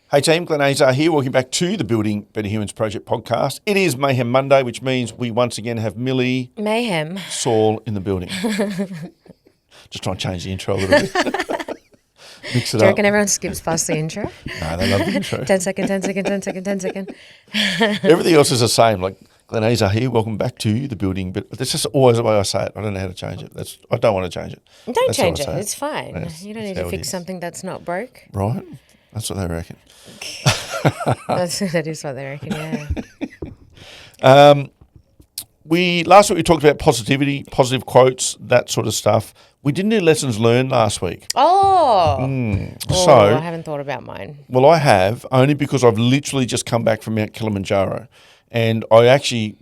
Hey team, Glenn and here. Welcome back to the Building Better Humans Project podcast. It is Mayhem Monday, which means we once again have Mili Mayhem Saul in the building. Just trying to change the intro a little bit. Mix it Do you up. reckon everyone skips past the intro? No, they love the intro. 10 second, 10 second, 10 second, 10 second. Everything else is the same. Like Glenn and here. Welcome back to the building. But that's just always the way I say it. I don't know how to change it. I don't want to change it. Don't That's change how I it. say It's fine. You don't need to fix something that's not broke. Right? That's what they reckon. That is what they reckon, yeah. Last week we talked about positivity, positive quotes, that sort of stuff. We didn't do lessons learned last week. So I haven't thought about mine. Well, I have, only because I've literally just come back from Mount Kilimanjaro, and I actually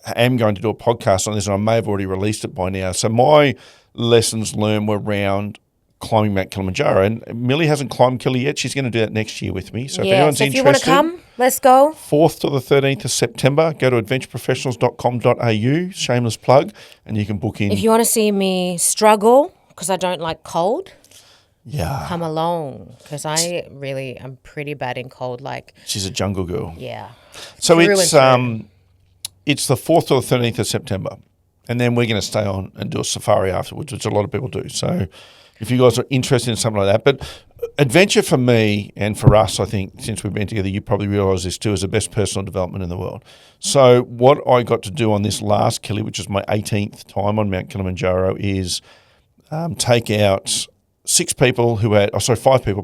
am going to do a podcast on this, and I may have already released it by now. So my lessons learned were around climbing Mount Kilimanjaro, and Mili hasn't climbed Kili yet. She's going to do that next year with me. So if anyone's if interested, you want to come, let's go. 4th to the 13th of September, go to adventureprofessionals.com.au, shameless plug, and you can book in. If you want to see me struggle, because I don't like cold, Yeah. come along, because I'm pretty bad in cold. Like, She's a jungle girl. yeah. So Through it's and it's the 4th to the 13th of September, and then we're going to stay on and do a safari afterwards, which a lot of people do. So if you guys are interested in something like that. But adventure for me and for us, I think, since we've been together, you probably realise this too, is the best personal development in the world. So what I got to do on this last Kili, which is my 18th time on Mount Kilimanjaro, is take out 5 people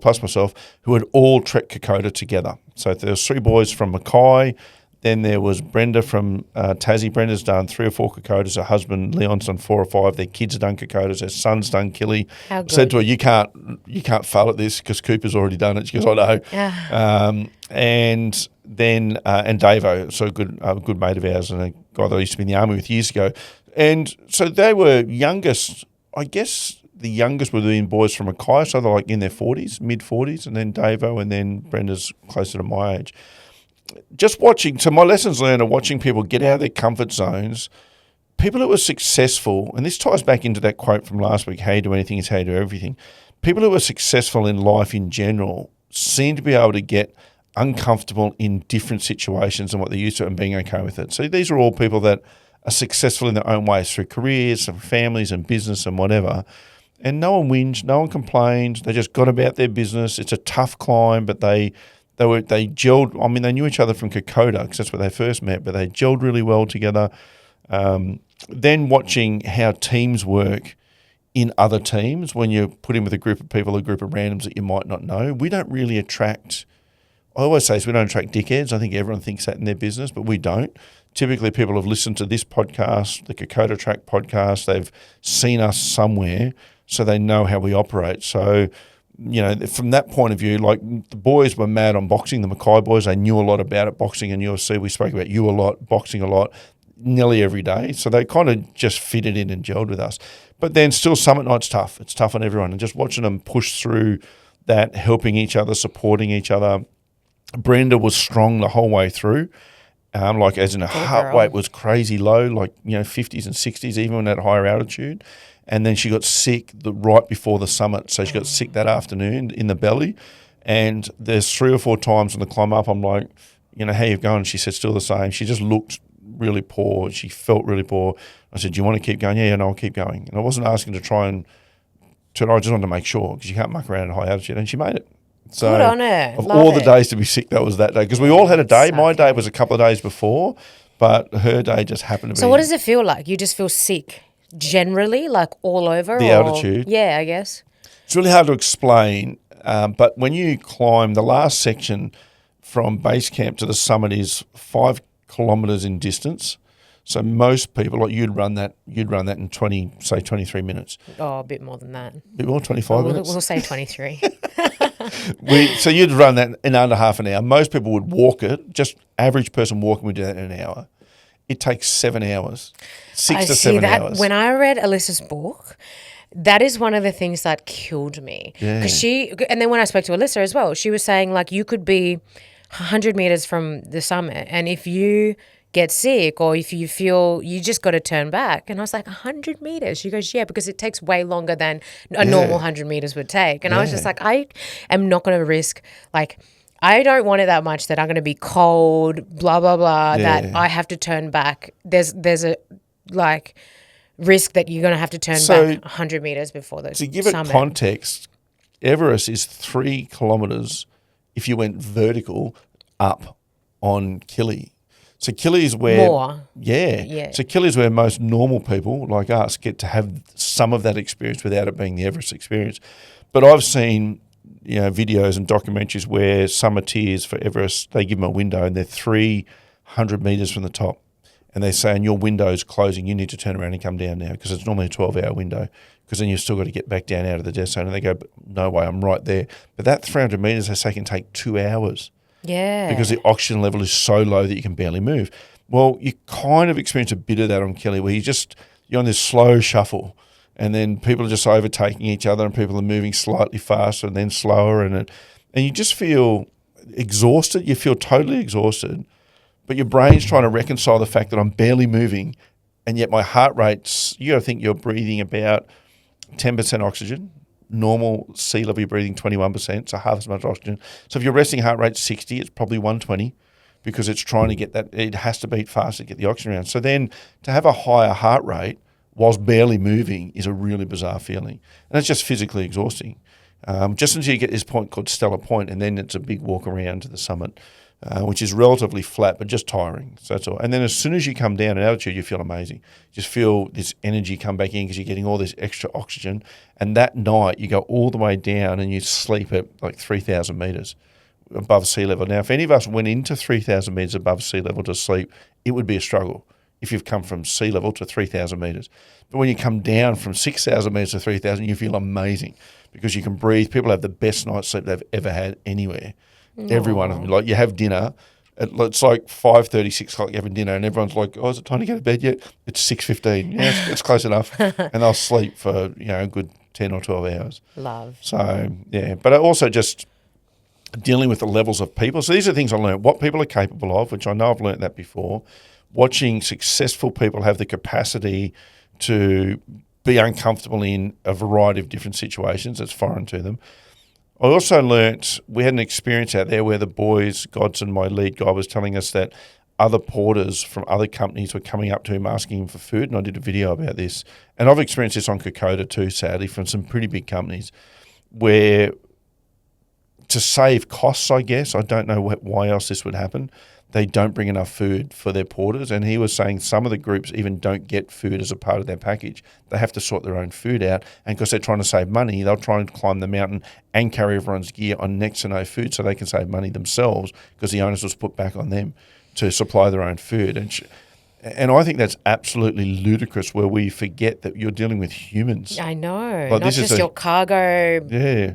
plus myself, who had all trekked Kokoda together. So there was 3 boys from Mackay. Then there was Brenda from Tassie. Brenda's done 3 or 4 Kokodas. Her husband Leon's done 4 or 5. Their kids have done Kokodas. Their son's done Kili. How good. Said to her, "You can't fail at this because Cooper's already done it." She goes, "I know." Yeah. And then Davo, so a good mate of ours, and a guy that I used to be in the army with years ago. And so they were youngest. I guess the youngest were the boys from Mackay, so they're like in their 40s, mid-40s, and then Davo, and then Brenda's closer to my age. Just watching, so my lessons learned are watching people get out of their comfort zones, people who are successful, and this ties back into that quote from last week, how you do anything is how you do everything. People who are successful in life in general seem to be able to get uncomfortable in different situations than what they're used to and being okay with it. So these are all people that are successful in their own ways through careers and families and business and whatever. And no one whinged, no one complained. They just got about their business. It's a tough climb, but they gelled. I mean, they knew each other from Kokoda because that's where they first met, but they gelled really well together. Then watching how teams work in other teams when you're put in with a group of people, a group of randoms that you might not know. We don't really attract, I always say we don't attract dickheads. I think everyone thinks that in their business, but we don't. Typically people have listened to this podcast, the Kokoda Track podcast. They've seen us somewhere, so they know how we operate. So, you know, from that point of view, like the boys were mad on boxing, the Mackay boys, they knew a lot about it, boxing and UFC. We spoke about you a lot, boxing a lot, nearly every day. So they kind of just fitted in and gelled with us. But then still Summit Night's tough. It's tough on everyone. And just watching them push through that, helping each other, supporting each other. Brenda was strong the whole way through. Like as in her heart rate was crazy low, like, you know, 50s and 60s, even at higher altitude. And then she got sick right before the summit. So she got sick that afternoon in the belly. And there's 3 or 4 times on the climb up, I'm like, you know, how you going? She said, still the same. She just looked really poor. She felt really poor. I said, do you want to keep going? Yeah, no, I'll keep going. And I wasn't asking to try and turn. I just wanted to make sure because you can't muck around at high altitude. And she made it. So good on her. Of Love all the it. days to be sick, that was that day. Because we all had a day. My day was a couple of days before, but her day just happened to be. So what does it feel like? You just feel sick generally, like all over? The altitude? Yeah, I guess. It's really hard to explain, but when you climb, the last section from base camp to the summit is 5 kilometres in distance. So most people, like you'd run that in 23 minutes. Oh, a bit more than that. A bit more, 25 minutes? We'll say 23. So you'd run that in under half an hour. Most people would walk it. Just average person walking would do that in an hour. It takes 7 hours, 6 to 7 hours. When I read Alyssa's book, that is one of the things that killed me. Yeah. And then when I spoke to Alyssa as well, she was saying like you could be 100 meters from the summit, and if you get sick or if you feel you just got to turn back. And I was like, 100 meters? She goes, yeah, because it takes way longer than a normal 100 meters would take. And I was just like, I am not going to risk like I don't want it that much that I'm going to be cold, blah, blah, blah, Yeah. that I have to turn back. There's a, like, risk that you're going to have to turn So, back 100 meters before the To give it summit. context, Everest is 3 kilometres if you went vertical up on Kili. So Kili is where More. Yeah. So Kili is where most normal people like us get to have some of that experience without it being the Everest experience. But I've seen videos and documentaries where summiteers for Everest, they give them a window and they're 300 metres from the top. And they say, and your window's closing, you need to turn around and come down now, because it's normally a 12-hour window, because then you've still got to get back down out of the death zone. And they go, no way, I'm right there. But that 300 metres, they say, can take 2 hours. Yeah. Because the oxygen level is so low that you can barely move. Well, you kind of experience a bit of that on Kili, where you're on this slow shuffle, and then people are just overtaking each other, and people are moving slightly faster and then slower, and you just feel exhausted. You feel totally exhausted, but your brain's trying to reconcile the fact that I'm barely moving, and yet my heart rate's, you got to think you're breathing about 10% oxygen. Normal sea level, you're breathing 21%, so half as much oxygen. So if your resting heart rate's 60, it's probably 120, because it's trying to get that, it has to beat faster to get the oxygen around. So then to have a higher heart rate whilst barely moving is a really bizarre feeling. And it's just physically exhausting. Just until you get this point called Stellar Point, and then it's a big walk around to the summit, which is relatively flat, but just tiring. So that's all. And then as soon as you come down in altitude, you feel amazing. You just feel this energy come back in because you're getting all this extra oxygen. And that night, you go all the way down and you sleep at like 3,000 metres above sea level. Now, if any of us went into 3,000 metres above sea level to sleep, it would be a struggle if you've come from sea level to 3,000 metres. But when you come down from 6,000 metres to 3,000, you feel amazing because you can breathe. People have the best night's sleep they've ever had anywhere. Every one of them. Like, you have dinner, it's like 5:30, 6 o'clock, you're having dinner, and everyone's like, oh, is it time to go to bed yet? It's 6:15. Yeah, it's close enough. And they'll sleep for, a good 10 or 12 hours. Love. So, yeah. But also just dealing with the levels of people. So these are things I learned, what people are capable of, which I know I've learned that before. Watching successful people have the capacity to be uncomfortable in a variety of different situations that's foreign to them. I also learnt, we had an experience out there where the boys, Godson, my lead guy, was telling us that other porters from other companies were coming up to him asking him for food, and I did a video about this. And I've experienced this on Kokoda too, sadly, from some pretty big companies, where to save costs, I guess, I don't know why else this would happen, they don't bring enough food for their porters. And he was saying some of the groups even don't get food as a part of their package. They have to sort their own food out. And because they're trying to save money, they'll try and climb the mountain and carry everyone's gear on next to no food so they can save money themselves, because the onus was put back on them to supply their own food. And I think that's absolutely ludicrous, where we forget that you're dealing with humans. I know. Like, not just your cargo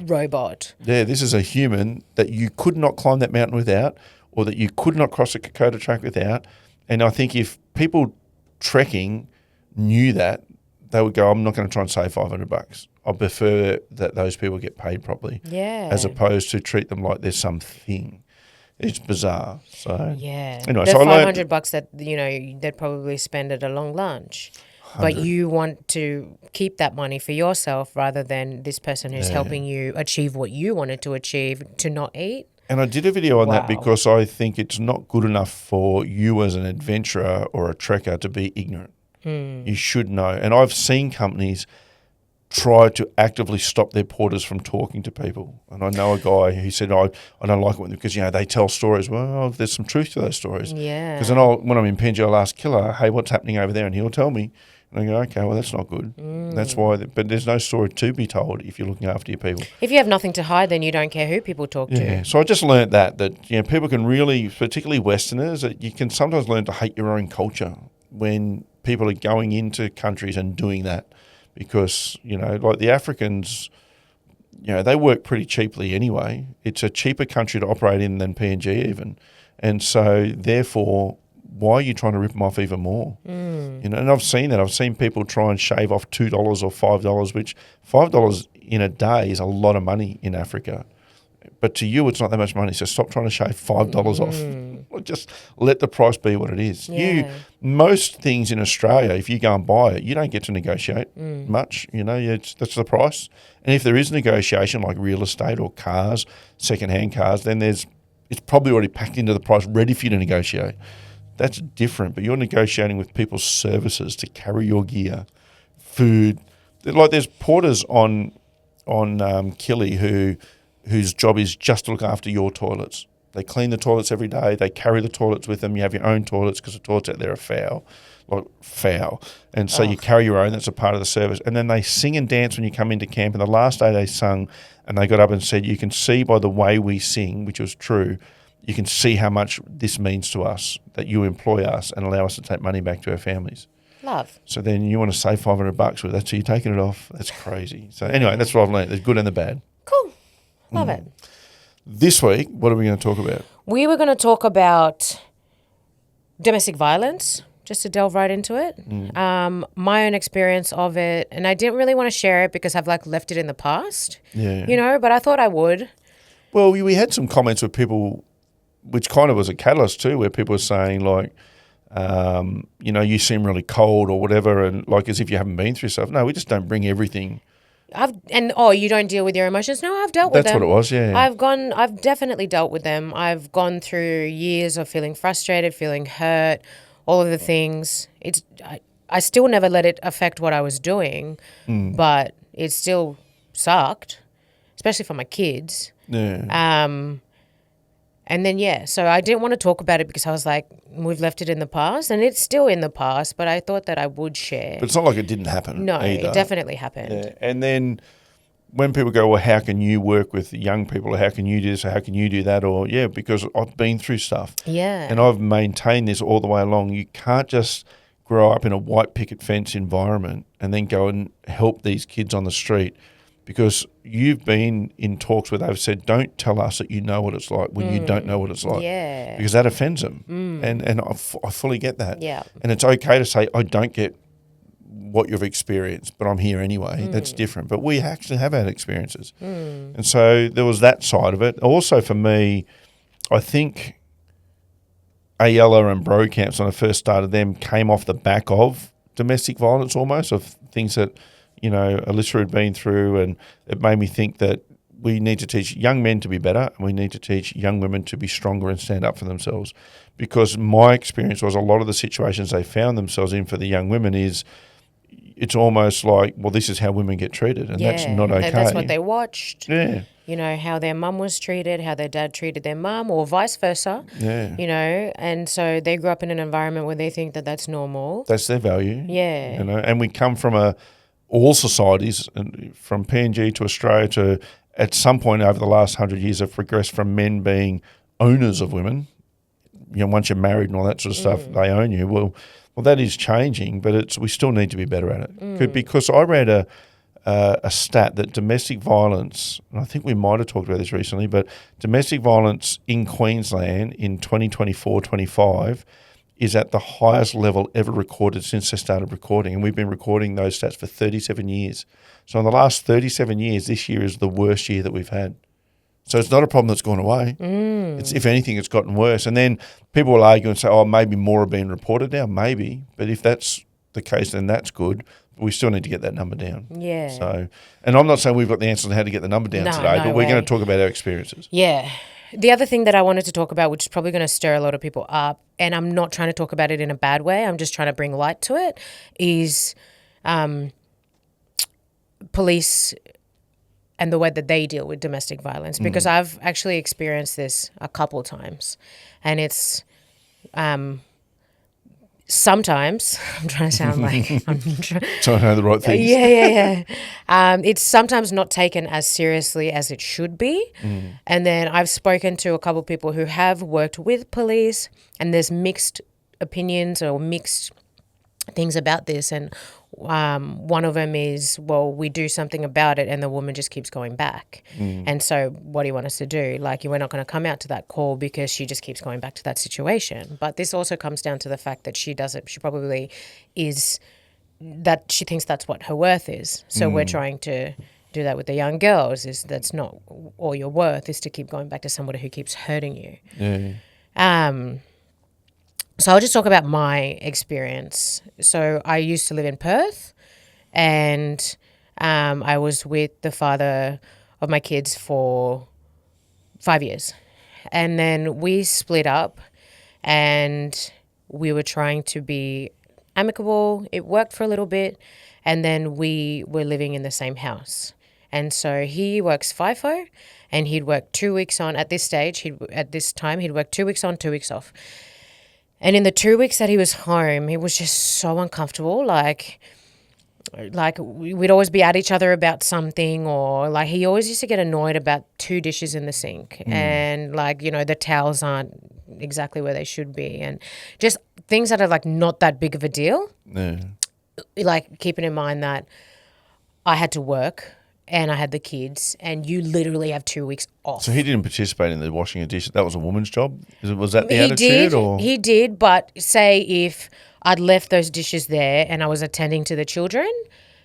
robot. Yeah, this is a human that you could not climb that mountain without, or that you could not cross a Kokoda track without. And I think if people trekking knew that, they would go, I'm not going to try and save $500. I prefer that those people get paid properly, as opposed to treat them like there's something. It's bizarre. So yeah, anyway, the so $500 that they'd probably spend at a long lunch, 100. But you want to keep that money for yourself rather than this person who's helping you achieve what you wanted to achieve to not eat. And I did a video on that because I think it's not good enough for you as an adventurer or a trekker to be ignorant. You should know. And I've seen companies try to actively stop their porters from talking to people. And I know a guy who said, I don't like it because, they tell stories. Well, there's some truth to those stories. Yeah. Because then when I'm in Penji, I'll ask Killer, hey, what's happening over there? And he'll tell me. And I go, okay, well, that's not good. That's why. But there's no story to be told if you're looking after your people. If you have nothing to hide, then you don't care who people talk to. Yeah. So I just learned that people can really, particularly Westerners, that you can sometimes learn to hate your own culture when people are going into countries and doing that. Because, like the Africans, they work pretty cheaply anyway. It's a cheaper country to operate in than PNG even. And so, therefore, why are you trying to rip them off even more? And I've seen that. I've seen people try and shave off $2 or $5, which $5 in a day is a lot of money in Africa. But to you, it's not that much money. So stop trying to shave $5 off. Just let the price be what it is. Yeah. Most things in Australia, if you go and buy it, you don't get to negotiate much. That's the price. And if there is negotiation, like real estate or cars, second-hand cars, then there's it's probably already packed into the price, ready for you to negotiate. That's different, but you're negotiating with people's services to carry your gear, food. Like there's porters on Kili whose job is just to look after your toilets. They clean the toilets every day. They carry the toilets with them. You have your own toilets because the toilets out there are foul. And so you carry your own. That's a part of the service. And then they sing and dance when you come into camp. And the last day they sung and they got up and said, you can see by the way we sing, which was true, you can see how much this means to us, that you employ us and allow us to take money back to our families. Love. So then you want to save $500 with that, so you're taking it off. That's crazy. So anyway, that's what I've learned. There's good and the bad. Cool. Love it. This week, what are we going to talk about? We were going to talk about domestic violence, just to delve right into it. My own experience of it, and I didn't really want to share it because I've left it in the past. Yeah. But I thought I would. Well, we had some comments with people, which kind of was a catalyst too, where people were saying you seem really cold or whatever, and as if you haven't been through stuff. No, we just don't bring everything. You don't deal with your emotions? No, I've dealt with them. That's what it was, yeah. I've definitely dealt with them. I've gone through years of feeling frustrated, feeling hurt, all of the things. I still never let it affect what I was doing, but it still sucked, especially for my kids. Yeah. And then, so I didn't want to talk about it because I was like, we've left it in the past, and it's still in the past, but I thought that I would share. But it's not like it didn't happen. No, either. it definitely happened. Yeah. And then when people go, well, how can you work with young people, or how can you do this, or how can you do that, or, because I've been through stuff. Yeah. And I've maintained this all the way along. You can't just grow up in a white picket fence environment and then go and help these kids on the street, because you've been in talks where they've said, don't tell us that you know what it's like when you don't know what it's like. Yeah. Because that offends them. And I fully get that. Yeah. And it's okay to say, I don't get what you've experienced, but I'm here anyway. That's different. But we actually have had experiences. And so there was that side of it. Also for me, I think Ayala and Bro camps, when I first started them, came off the back of domestic violence almost, of things that Alyssa had been through, and it made me think that we need to teach young men to be better, and we need to teach young women to be stronger and stand up for themselves. Because my experience was a lot of the situations they found themselves in for the young women is it's almost like, well, this is how women get treated, and that's not okay. That's what they watched. Yeah. How their mum was treated, how their dad treated their mum, or vice versa. Yeah. And so they grew up in an environment where they think that that's normal. That's their value. Yeah. And we come from all societies, and from PNG to Australia to, at some point over the last 100 years, have progressed from men being owners of women. Once you're married and all that sort of stuff, they own you. Well, that is changing, but we still need to be better at it. Because I read a stat that domestic violence, and I think we might have talked about this recently, but domestic violence in Queensland in 2024-25 is at the highest level ever recorded since they started recording. And we've been recording those stats for 37 years. So in the last 37 years, this year is the worst year that we've had. So it's not a problem that's gone away. It's, if anything, it's gotten worse. And then people will argue and say, oh, maybe more are being reported now. Maybe. But if that's the case, then that's good. But we still need to get that number down. Yeah. So, and I'm not saying we've got the answers on how to get the number down today, but we're going to talk about our experiences. Yeah. The other thing that I wanted to talk about, which is probably going to stir a lot of people up, and I'm not trying to talk about it in a bad way, I'm just trying to bring light to it, is police and the way that they deal with domestic violence. Because I've actually experienced this a couple times. And it's sometimes, I'm trying to sound like I'm trying to know the right things. Yeah. It's sometimes not taken as seriously as it should be. And then I've spoken to a couple of people who have worked with police, and there's mixed opinions or mixed things about this. And one of them is, well, we do something about it and the woman just keeps going back. And so what do you want us to do? We're not going to come out to that call because she just keeps going back to that situation. But this also comes down to the fact that she probably is, that she thinks that's what her worth is. So we're trying to do that with the young girls, is that's not all your worth, is to keep going back to somebody who keeps hurting you. Yeah. So I'll just talk about my experience. So I used to live in Perth, and I was with the father of my kids for 5 years. and then we split up, and we were trying to be amicable. It worked for a little bit, and then we were living in the same house. And so he works FIFO, and he'd work 2 weeks on at this stage. At this time, he'd work 2 weeks on, 2 weeks off. And in the 2 weeks that he was home, it was just so uncomfortable. Like we'd always be at each other about something, or like he always used to get annoyed about 2 dishes in the sink, and like, you know, the towels aren't exactly where they should be, and just things that are like not that big of a deal. Yeah. Like keeping in mind that I had to work and I had the kids, and you literally have 2 weeks off. So he didn't participate in the washing of dishes. That was a woman's job. Was that the attitude? He did, but say if I'd left those dishes there and I was attending to the children,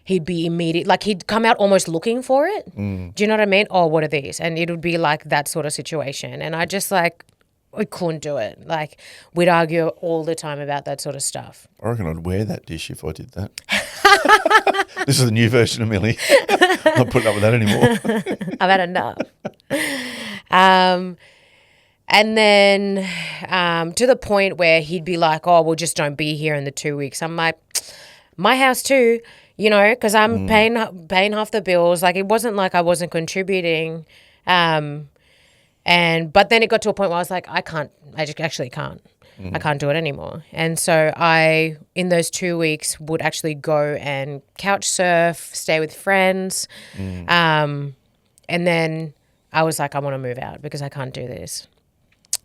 he'd be immediate. Like he'd come out almost looking for it. Do you know what I mean? Oh, what are these? And it would be like that sort of situation. And I just like, I couldn't do it. Like we'd argue all the time about that sort of stuff. I reckon I'd wear that dish if I did that. This is the new version of Millie. I'm not putting up with that anymore. I've had enough. And then to the point where he'd be like, oh, well, just don't be here in the 2 weeks. I'm like, my house too, you know, because I'm paying half the bills. Like it wasn't like I wasn't contributing. But then it got to a point where I was like, I just actually can't. I can't do it anymore. And so I, in those 2 weeks, would actually go and couch surf, stay with friends. And then I was like, I want to move out because I can't do this.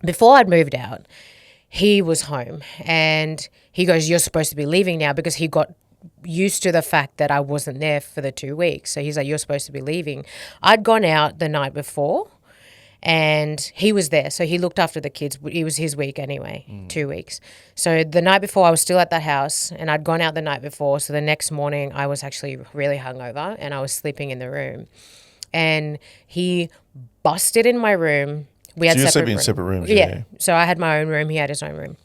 Before I'd moved out, he was home and he goes, you're supposed to be leaving now, because he got used to the fact that I wasn't there for the 2 weeks. So he's like, you're supposed to be leaving. I'd gone out the night before and he was there. So he looked after the kids. It was his week anyway, 2 weeks. So the night before I was still at the house and I'd gone out the night before. So the next morning I was actually really hungover and I was sleeping in the room. And he busted in my room. We had sleeping in separate rooms. Yeah. So I had my own room. He had his own room.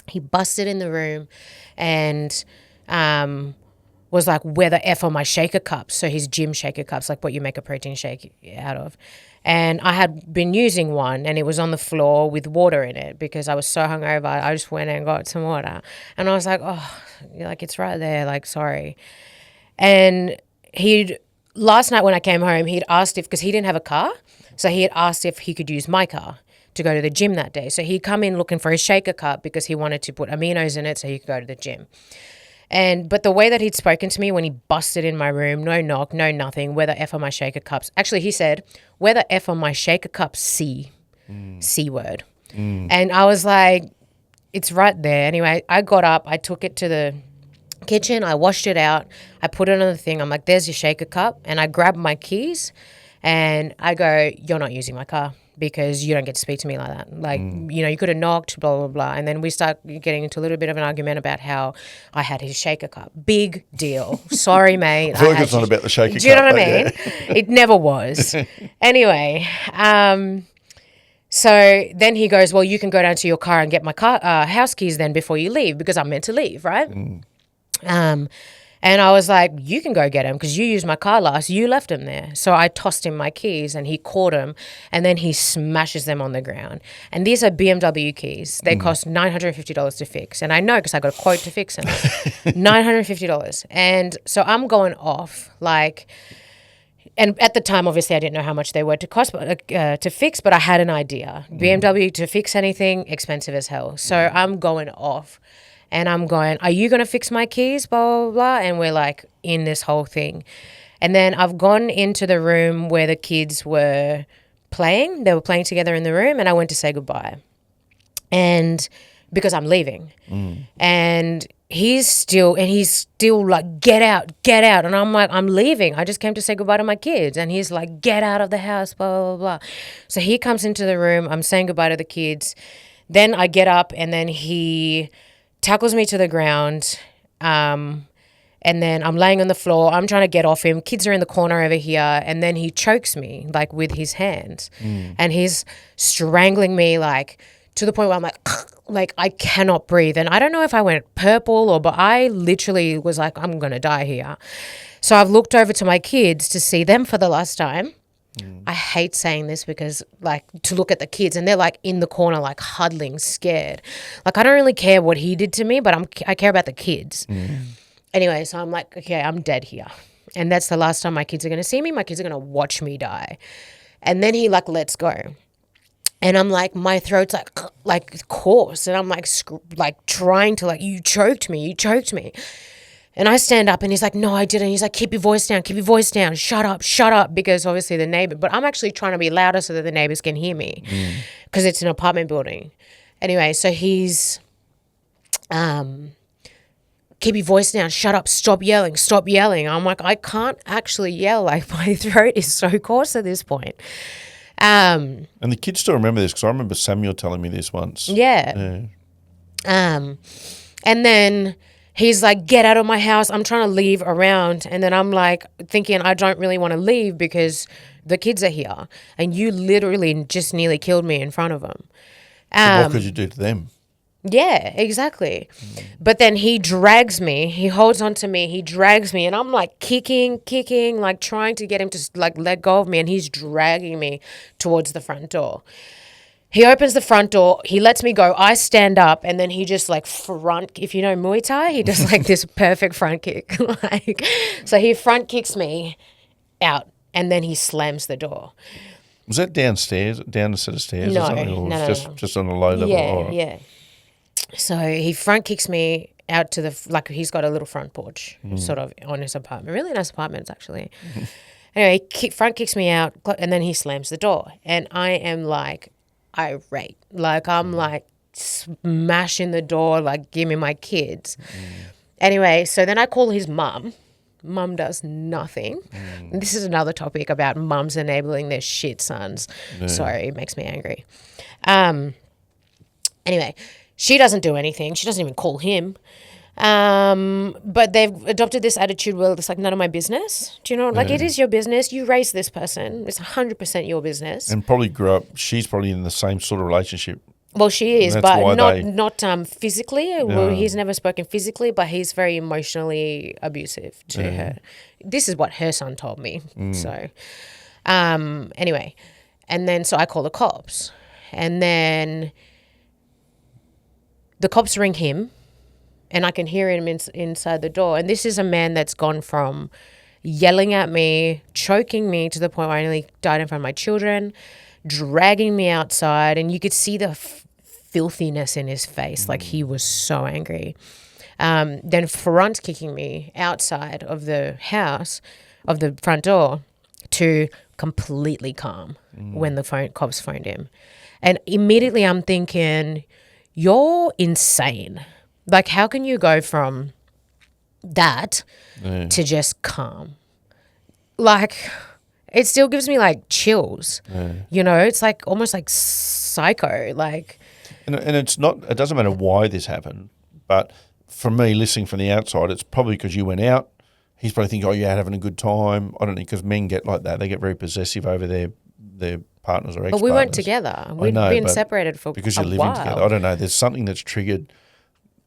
He busted in the room and was like, where the F are my shaker cups? So his gym shaker cups, like what you make a protein shake out of. And I had been using one and it was on the floor with water in it because I was so hungover. I just went and got some water. And I was like, oh, like it's right there. Like, sorry. And last night when I came home, he'd asked because he didn't have a car. So he had asked if he could use my car to go to the gym that day. So he'd come in looking for his shaker cup because he wanted to put aminos in it so he could go to the gym. But the way that he'd spoken to me when he busted in my room, no knock, no nothing, where the F on my shaker cups. Actually, he said, where the F on my shaker cups, C word. And I was like, it's right there. Anyway, I got up, I took it to the kitchen, I washed it out, I put it on the thing. I'm like, there's your shaker cup. And I grabbed my keys and I go, you're not using my car because you don't get to speak to me like that. Like, you know, you could have knocked, blah, blah, blah. And then we start getting into a little bit of an argument about how I had his shaker cup. Big deal. Sorry, mate. I feel like it's not about the shaker cup. Do you know what I mean? Yeah. It never was. Anyway, so then he goes, well, you can go down to your car and get my house keys then before you leave because I'm meant to leave, right? And I was like, you can go get them because you used my car last. You left them there. So I tossed him my keys and he caught them and then he smashes them on the ground. And these are BMW keys. They cost $950 to fix. And I know because I got a quote to fix them. $950. And so I'm going off like, and at the time, obviously, I didn't know how much they were to cost to fix, but I had an idea. BMW to fix anything, expensive as hell. So I'm going off. And I'm going, are you going to fix my keys, blah, blah, blah? And we're like in this whole thing. And then I've gone into the room where the kids were playing. They were playing together in the room and I went to say goodbye. And because I'm leaving. And he's still like, get out. And I'm like, I'm leaving. I just came to say goodbye to my kids. And he's like, get out of the house, blah, blah, blah. So he comes into the room. I'm saying goodbye to the kids. Then I get up and then he tackles me to the ground, and then I'm laying on the floor. I'm trying to get off him. Kids are in the corner over here, and then he chokes me like with his hands, and he's strangling me like to the point where I'm like I cannot breathe. And I don't know if I went purple but I literally was like, I'm gonna die here. So I've looked over to my kids to see them for the last time. I hate saying this because, like, to look at the kids and they're, like, in the corner, like, huddling, scared. Like, I don't really care what he did to me, but I care about the kids. Anyway, so I'm like, okay, I'm dead here. And that's the last time my kids are going to see me. My kids are going to watch me die. And then he, like, lets go. And I'm like, my throat's like coarse. And I'm like trying to, like, you choked me. And I stand up and he's like, no, I didn't. He's like, keep your voice down. Shut up. Because obviously the neighbor, but I'm actually trying to be louder so that the neighbors can hear me because it's an apartment building. Anyway, so he's, keep your voice down. Shut up. Stop yelling. I'm like, I can't actually yell. Like, my throat is so coarse at this point. And the kids still remember this because I remember Samuel telling me this once. Yeah. And then he's like, get out of my house. I'm trying to leave around. And then I'm like thinking I don't really want to leave because the kids are here. And you literally just nearly killed me in front of them. What could you do to them? Yeah, exactly. But then he drags me. He holds on to me. He drags me. And I'm like kicking, like trying to get him to like let go of me. And he's dragging me towards the front door. He opens the front door. He lets me go. I stand up and then he just like if you know Muay Thai, he does like this perfect front kick. So he front kicks me out and then he slams the door. Was that downstairs, down a set of stairs No, or something? Or no. Just on a low level? Yeah, yeah. So he front kicks me out to he's got a little front porch sort of on his apartment. Really nice apartments, actually. Anyway, he front kicks me out and then he slams the door. And I am like irate. Like I'm like smashing the door, like give me my kids. Anyway, so then I call his mum. Mum does nothing. And this is another topic about mums enabling their shit sons. Sorry, it makes me angry. Anyway, she doesn't do anything. She doesn't even call him. But they've adopted this attitude where it's like none of my business. Do you know? Like it is your business. You raised this person. It's 100% your business. And probably grew up. She's probably in the same sort of relationship. Well, she is, but not physically. Well, he's never spoken physically, but he's very emotionally abusive to her. This is what her son told me. So, anyway, and then so I call the cops, and then the cops ring him, and I can hear him inside the door. And this is a man that's gone from yelling at me, choking me to the point where I nearly died in front of my children, dragging me outside, and you could see the filthiness in his face. Like he was so angry. Then front kicking me outside of the house, of the front door, to completely calm when the cops phoned him. And immediately I'm thinking, you're insane. Like, how can you go from that to just calm? Like, it still gives me like chills. You know, it's like almost like psycho. Like, and it's not. It doesn't matter why this happened, but for me, listening from the outside, it's probably because you went out. He's probably thinking, "Oh, you're having a good time." I don't know, because men get like that. They get very possessive over their partners or ex-partners. But we weren't together. We'd been separated for because you're a living while. together. I don't know. There's something that's triggered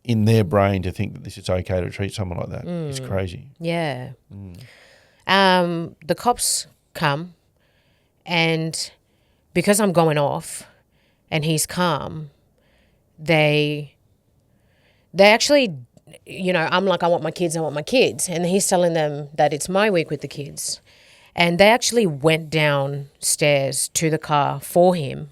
in their brain to think that this is okay to treat someone like that. It's crazy. Yeah. The cops come, and because I'm going off and he's calm, they actually, you know, I'm like, I want my kids. And he's telling them that it's my week with the kids. And they actually went downstairs to the car for him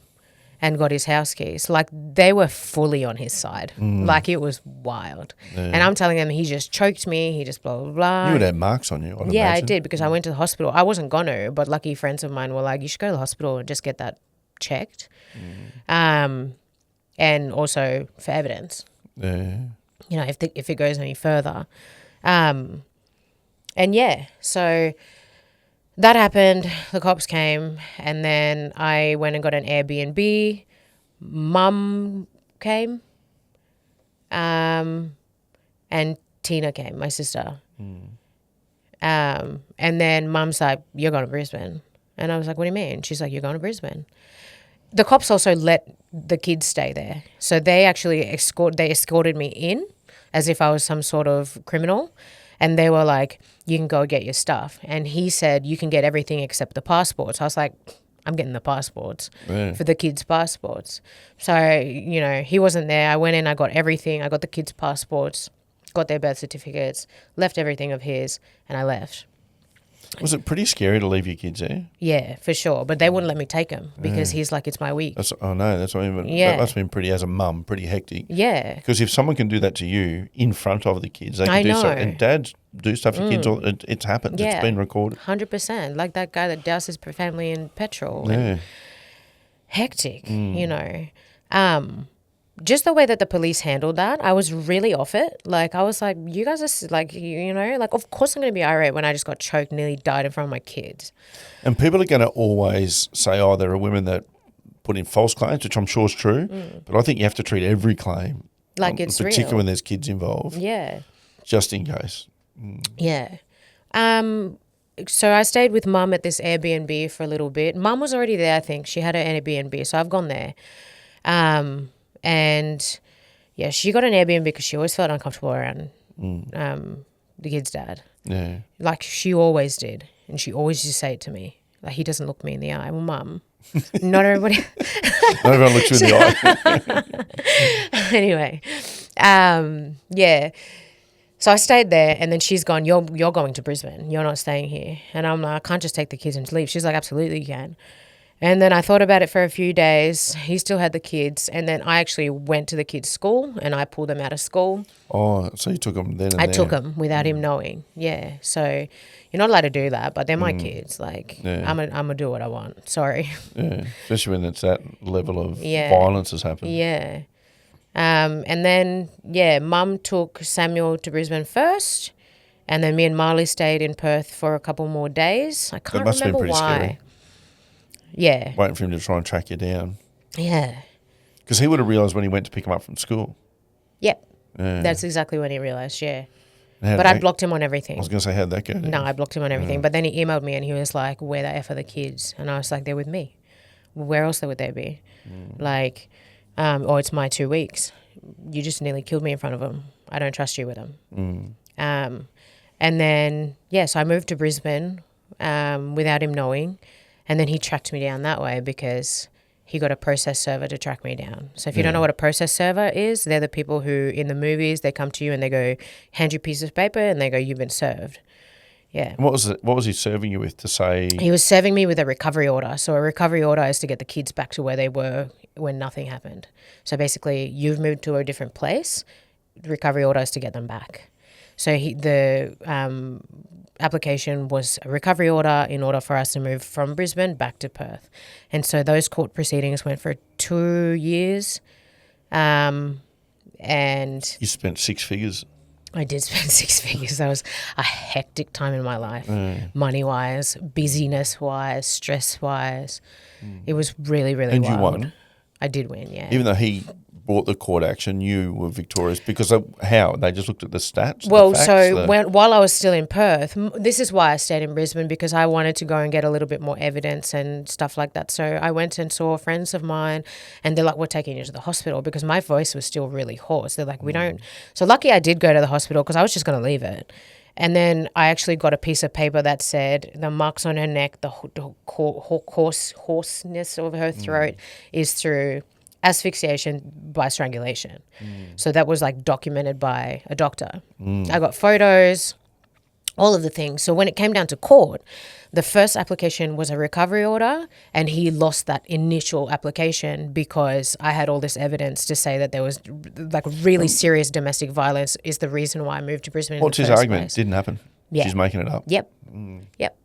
and got his house keys. Like, they were fully on his side. Like, it was wild. And I'm telling them, he just choked me. He just blah, blah, blah. You would have marks on you, I'd Yeah, imagine. I did, because I went to the hospital. I wasn't going to, but lucky friends of mine were like, you should go to the hospital and just get that checked. And also for evidence. Yeah. You know, if it goes any further. And yeah, so that happened. The cops came, and then I went and got an Airbnb. Mum came, and Tina came, my sister. And then Mum's like, "You're going to Brisbane," and I was like, "What do you mean?" She's like, "You're going to Brisbane." The cops also let the kids stay there, so they actually escorted me in as if I was some sort of criminal. And they were like, you can go get your stuff. And he said, you can get everything except the passports. I was like, I'm getting the passports for the kids' passports. So, you know, he wasn't there. I went in, I got everything. I got the kids' passports, got their birth certificates, left everything of his, and I left. Was it pretty scary to leave your kids there? Yeah, for sure. But they wouldn't let me take them because he's like, it's my week. That's what I mean. That must have been pretty, as a mum, pretty hectic. Yeah. Because if someone can do that to you in front of the kids, they can do so. And dads do stuff for kids. It's happened. Yeah. It's been recorded. 100%. Like that guy that douses family in petrol. Yeah. And hectic, you know. Just the way that the police handled that, I was really off it. Like, I was like, you guys are like, you know, like, of course I'm going to be irate when I just got choked, nearly died in front of my kids. And people are going to always say, oh, there are women that put in false claims, which I'm sure is true. But I think you have to treat every claim like it's real. particularly when there's kids involved. Yeah. Just in case. Yeah. So I stayed with Mum at this Airbnb for a little bit. Mum was already there, I think. She had an Airbnb, so I've gone there. And yeah, she got an Airbnb because she always felt uncomfortable around the kid's dad. Yeah. Like she always did. And she always used to say it to me. Like, he doesn't look me in the eye. Well, Mum, not everybody. Not everyone looks you in the eye. Anyway, yeah. So I stayed there, and then she's gone, you're going to Brisbane. You're not staying here. And I'm like, I can't just take the kids and leave. She's like, absolutely you can. And then I thought about it for a few days. He still had the kids. And then I actually went to the kids' school and I pulled them out of school. Oh, so you took them then and I there. took them without him knowing. Yeah. So you're not allowed to do that, but they're my kids. Like, I'm gonna do what I want. Sorry. Yeah, especially when it's that level of violence has happened. Yeah. And then, Mum took Samuel to Brisbane first. And then me and Marley stayed in Perth for a couple more days. I can't remember why. Scary. Yeah. Waiting for him to try and track you down. Yeah. Because he would have realised when he went to pick him up from school. Yep. Yeah. That's exactly when he realised, But I blocked him on everything. I was going to say, how'd that go? No, I blocked him on everything. But then he emailed me and he was like, where the F are the kids? And I was like, they're with me. Where else would they be? Like, it's my 2 weeks. You just nearly killed me in front of them. I don't trust you with them. And then, so I moved to Brisbane without him knowing. And then he tracked me down that way because he got a process server to track me down. So if you don't know what a process server is, they're the people who in the movies, they come to you and they go, hand you a piece of paper and they go, you've been served. Yeah. And what was he serving you with to say? He was serving me with a recovery order. So a recovery order is to get the kids back to where they were when nothing happened. So basically you've moved to a different place. Recovery order is to get them back. So the application was a recovery order in order for us to move from Brisbane back to Perth. And so those court proceedings went for 2 years. And You spent 6 figures. I did spend 6 figures. That was a hectic time in my life, money-wise, busyness-wise, stress-wise. It was really, really wild. And you won? I did win, yeah. Even though he brought the court action, you were victorious because of how? They just looked at the stats? Well, the facts, while I was still in Perth, this is why I stayed in Brisbane, because I wanted to go and get a little bit more evidence and stuff like that. So I went and saw friends of mine and they're like, we're taking you to the hospital, because my voice was still really hoarse. They're like, we don't. So lucky I did go to the hospital because I was just going to leave it. And then I actually got a piece of paper that said the marks on her neck, the hoarseness of her throat is through asphyxiation by strangulation. So that was like documented by a doctor. I got photos, all of the things. So when it came down to court, the first application was a recovery order and he lost that initial application because I had all this evidence to say that there was like really serious domestic violence is the reason why I moved to Brisbane. What's his argument? Didn't happen. Yeah. She's making it up. Yep. Yep.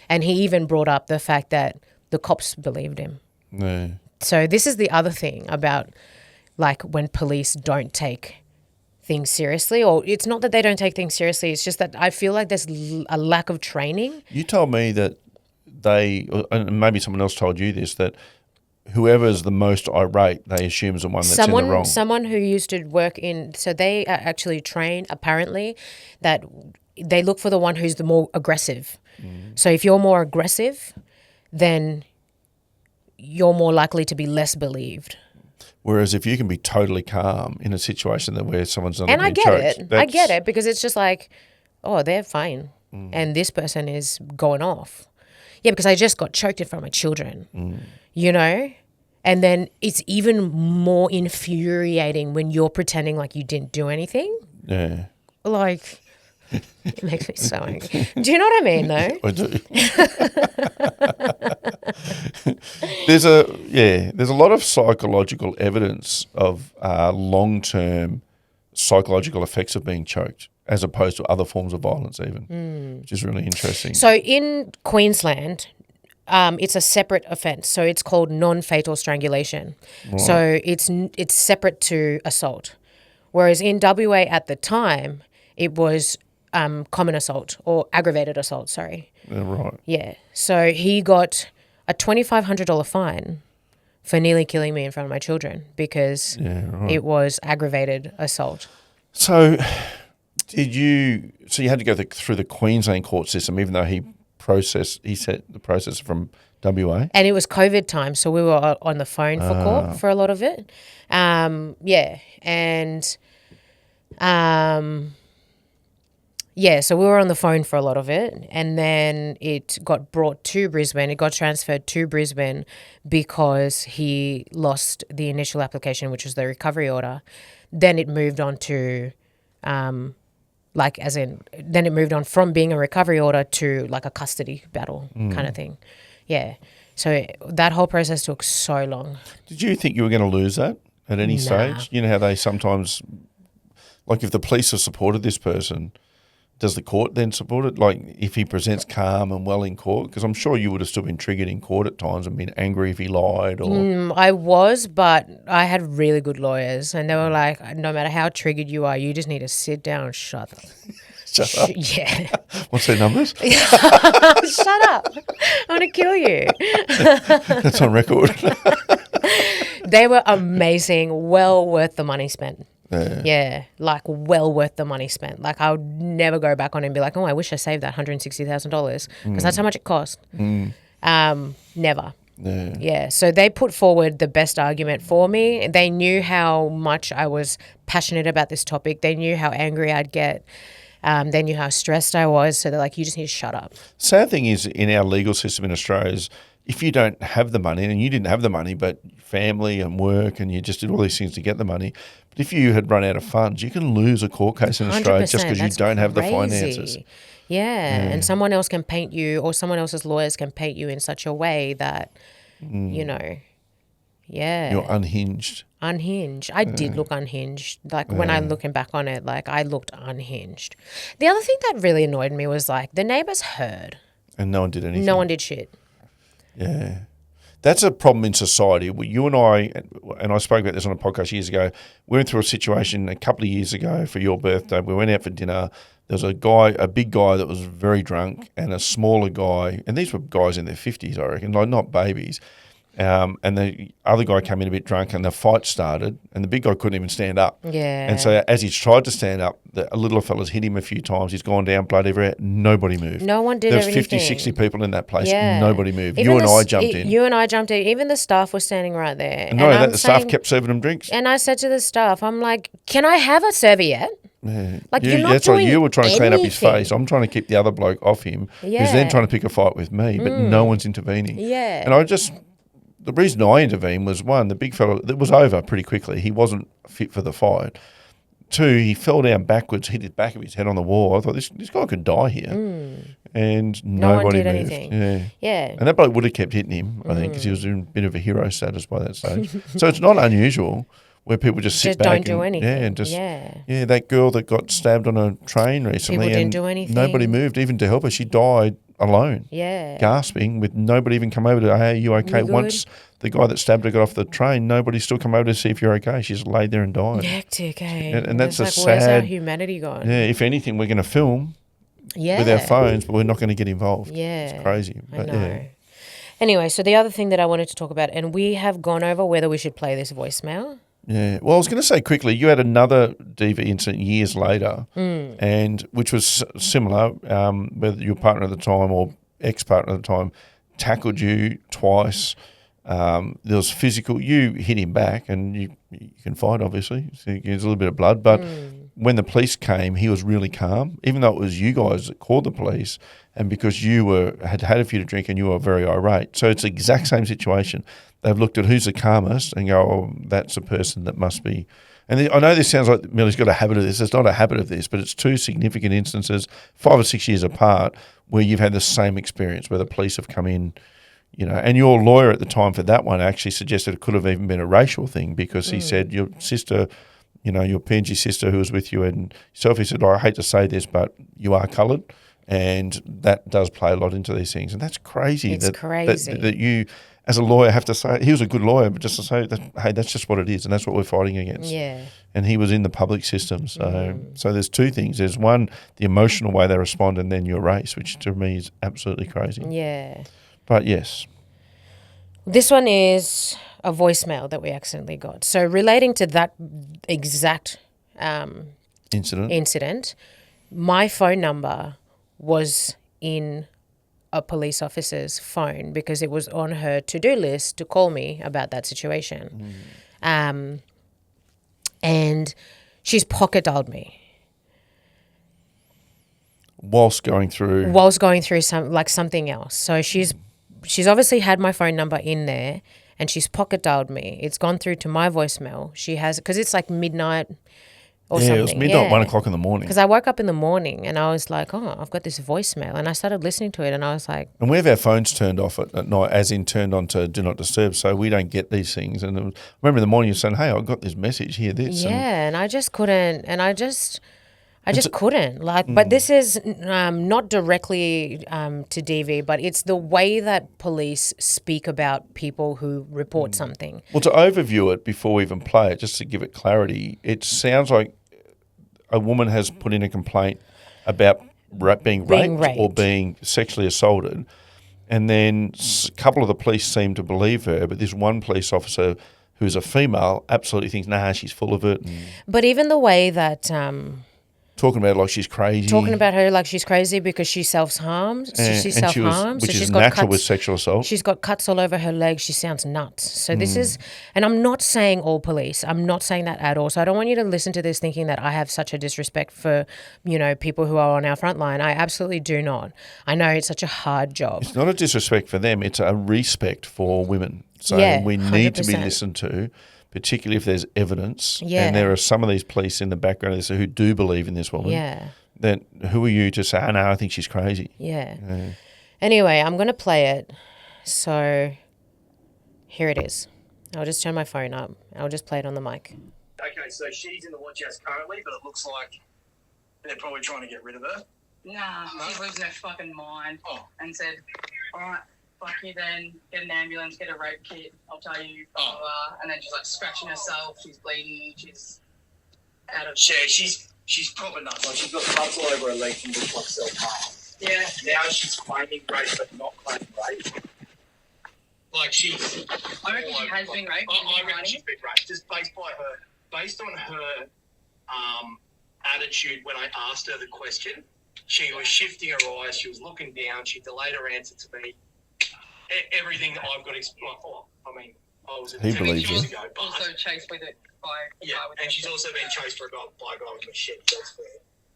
And he even brought up the fact that the cops believed him. No. So this is the other thing about like when police don't take things seriously, or it's not that they don't take things seriously, it's just that I feel like there's a lack of training. You told me that and maybe someone else told you this, that whoever's the most irate, they assume is the one that's in the wrong. Someone who used to work so they are actually trained apparently that they look for the one who's the more aggressive. So if you're more aggressive, then you're more likely to be less believed. Whereas if you can be totally calm in a situation where someone's not and being choked. I get it because it's just like, oh, they're fine. And this person is going off. Yeah, because I just got choked in front of my children, you know? And then it's even more infuriating when you're pretending like you didn't do anything. Yeah. Like, it makes me so angry. Do you know what I mean, though? I do. There's a lot of psychological evidence of long-term psychological effects of being choked, as opposed to other forms of violence even, which is really interesting. So in Queensland, it's a separate offence. So it's called non-fatal strangulation. Right. So it's separate to assault. Whereas in WA at the time, it was common assault or aggravated assault, sorry. Yeah, right. Yeah. So he got a $2,500 fine for nearly killing me in front of my children because it was aggravated assault. So you had to go through the Queensland court system, even though he set the process from WA? And it was COVID time, so we were on the phone for court for a lot of it. So we were on the phone for a lot of it, and then it got brought to Brisbane. It got transferred to Brisbane because he lost the initial application, which was the recovery order. Then it moved on to, then it moved on from being a recovery order to like a custody battle kind of thing. Yeah. So that whole process took so long. Did you think you were going to lose that at any stage? You know how they sometimes, like if the police have supported this person, does the court then support it? Like if he presents calm and well in court? Because I'm sure you would have still been triggered in court at times and been angry if he lied or... I was, but I had really good lawyers and they were like, no matter how triggered you are, you just need to sit down and shut up. Shut up? Yeah. What's their numbers? Shut up. I'm going to kill you. That's on record. They were amazing. Well worth the money spent. Yeah, like well worth the money spent. Like I would never go back on it and be like, oh, I wish I saved that $160,000 because that's how much it cost. Never. Yeah. So they put forward the best argument for me. They knew how much I was passionate about this topic. They knew how angry I'd get. They knew how stressed I was. So they're like, you just need to shut up. Sad thing is in our legal system in Australia is if you don't have the money, and you didn't have the money, but family and work and you just did all these things to get the money, but if you had run out of funds, you can lose a court case in Australia just because you don't have the finances. Yeah, and someone else can paint you or someone else's lawyers can paint you in such a way that, you're unhinged. I did look unhinged. Like when I'm looking back on it, like I looked unhinged. The other thing that really annoyed me was like the neighbours heard. And no one did anything. No one did shit. Yeah. That's a problem in society. You and I spoke about this on a podcast years ago, we went through a situation a couple of years ago for your birthday. We went out for dinner. There was a big guy that was very drunk and a smaller guy, and these were guys in their 50s, I reckon, like not babies. And the other guy came in a bit drunk and the fight started and the big guy couldn't even stand up. Yeah. And so as he's tried to stand up, the littler fella's hit him a few times. He's gone down, blood everywhere. Nobody moved. No one did anything. There was 50, 60 people in that place. Yeah. Nobody moved. Even I jumped in. You and I jumped in. Even the staff was standing right there. And the staff kept serving them drinks. And I said to the staff, I'm like, can I have a serviette? Yeah. Like you're not that's doing right. You were trying to clean up his anything. face. I'm trying to keep the other bloke off him. Yeah. Who's then trying to pick a fight with me, but no one's intervening. Yeah. And the reason I intervened was, one, the big fella, it was over pretty quickly. He wasn't fit for the fight. Two, he fell down backwards, hit the back of his head on the wall. I thought, this guy could die here. And nobody did moved. anything. Yeah. And that bloke would have kept hitting him, I think, because he was in a bit of a hero status by that stage. So it's not unusual where people just sit back. Don't do anything. That girl that got stabbed on a train recently. People didn't do anything. Nobody moved even to help her. She died alone. Yeah. Gasping with nobody even come over to, hey, are you okay? Once the guy that stabbed her got off the train, nobody still come over to see if you're okay. She just laid there and died. Hectic, eh? And that's a sad... Where's our humanity gone? Yeah, if anything, we're going to film with our phones, but we're not going to get involved. Yeah. It's crazy. But I know. Yeah. Anyway, so the other thing that I wanted to talk about, and we have gone over whether we should play this voicemail. Yeah. Well, I was going to say quickly, you had another DV incident years later, and which was similar, whether your partner at the time or ex-partner at the time tackled you twice. There was physical. You hit him back, and you can fight, obviously. So there's a little bit of blood, but when the police came, he was really calm, even though it was you guys that called the police, and because you had a few to drink and you were very irate. So it's the exact same situation. They've looked at who's the calmest and go, oh, that's a person that must be. And I know this sounds like Mili's got a habit of this. It's not a habit of this, but it's two significant instances, 5 or 6 years apart, where you've had the same experience, where the police have come in, and your lawyer at the time for that one actually suggested it could have even been a racial thing, because he said your sister, your PNG sister who was with you and yourself, he said, I hate to say this, but you are coloured, and that does play a lot into these things. And that's crazy. It's crazy. That you, as a lawyer, have to say, he was a good lawyer, but just to say, that, hey, that's just what it is, and that's what we're fighting against. Yeah. And he was in the public system. So there's two things. There's one, the emotional way they respond, and then your race, which to me is absolutely crazy. Yeah. But yes. This one is a voicemail that we accidentally got. So relating to that exact incident, my phone number was in a police officer's phone because it was on her to-do list to call me about that situation. And she's pocket dialed me. Whilst going through something else. So she's obviously had my phone number in there, and she's pocket dialed me. It's gone through to my voicemail. She has, because it's like midnight or something. Yeah, it was midnight, 1 o'clock in the morning. Because I woke up in the morning and I was like, oh, I've got this voicemail. And I started listening to it and I was like... And we have our phones turned off at night, as in turned on to Do Not Disturb, so we don't get these things. And I remember in the morning you're saying, hey, I got this message, hear this. Yeah, and I just couldn't, couldn't. But this is not directly to DV, but it's the way that police speak about people who report something. Well, to overview it before we even play it, just to give it clarity, it sounds like a woman has put in a complaint about being raped or being sexually assaulted, and then a couple of the police seem to believe her, but this one police officer who's a female absolutely thinks, nah, she's full of it. But even the way that... Talking about her like she's crazy. Talking about her like she's crazy because she self-harms. She self-harms. Which is natural with sexual assault. She's got cuts all over her legs. She sounds nuts. So this is, and I'm not saying all police. I'm not saying that at all. So I don't want you to listen to this thinking that I have such a disrespect for, people who are on our front line. I absolutely do not. I know it's such a hard job. It's not a disrespect for them. It's a respect for women. So we need 100%. To be listened to, particularly if there's evidence. Yeah. And there are some of these police in the background who do believe in this woman. Yeah. Then who are you to say, oh, no, I think she's crazy? Yeah. Anyway, I'm going to play it. So here it is. I'll just turn my phone up. I'll just play it on the mic. Okay, so she's in the watch house currently, but it looks like they're probably trying to get rid of her. Nah, she's losing her fucking mind and said, all right, fuck you then, get an ambulance, get a rape kit, I'll tell you, blah, blah, blah. And then she's like scratching herself, she's bleeding, she's out of... Yeah, she's proper nuts. Like she's got cuts all over her leg from just like self-harm. Yeah. Now she's claiming rape but not claiming rape. Like she's... I reckon she has been raped. I reckon she's been raped, just based on her attitude when I asked her the question. She was shifting her eyes, she was looking down, she delayed her answer to me. Everything that I've got explained for. I mean, I was at 10 years ago. But also chased with it by a guy with and she's also been chased by a guy with a machete. That's fair.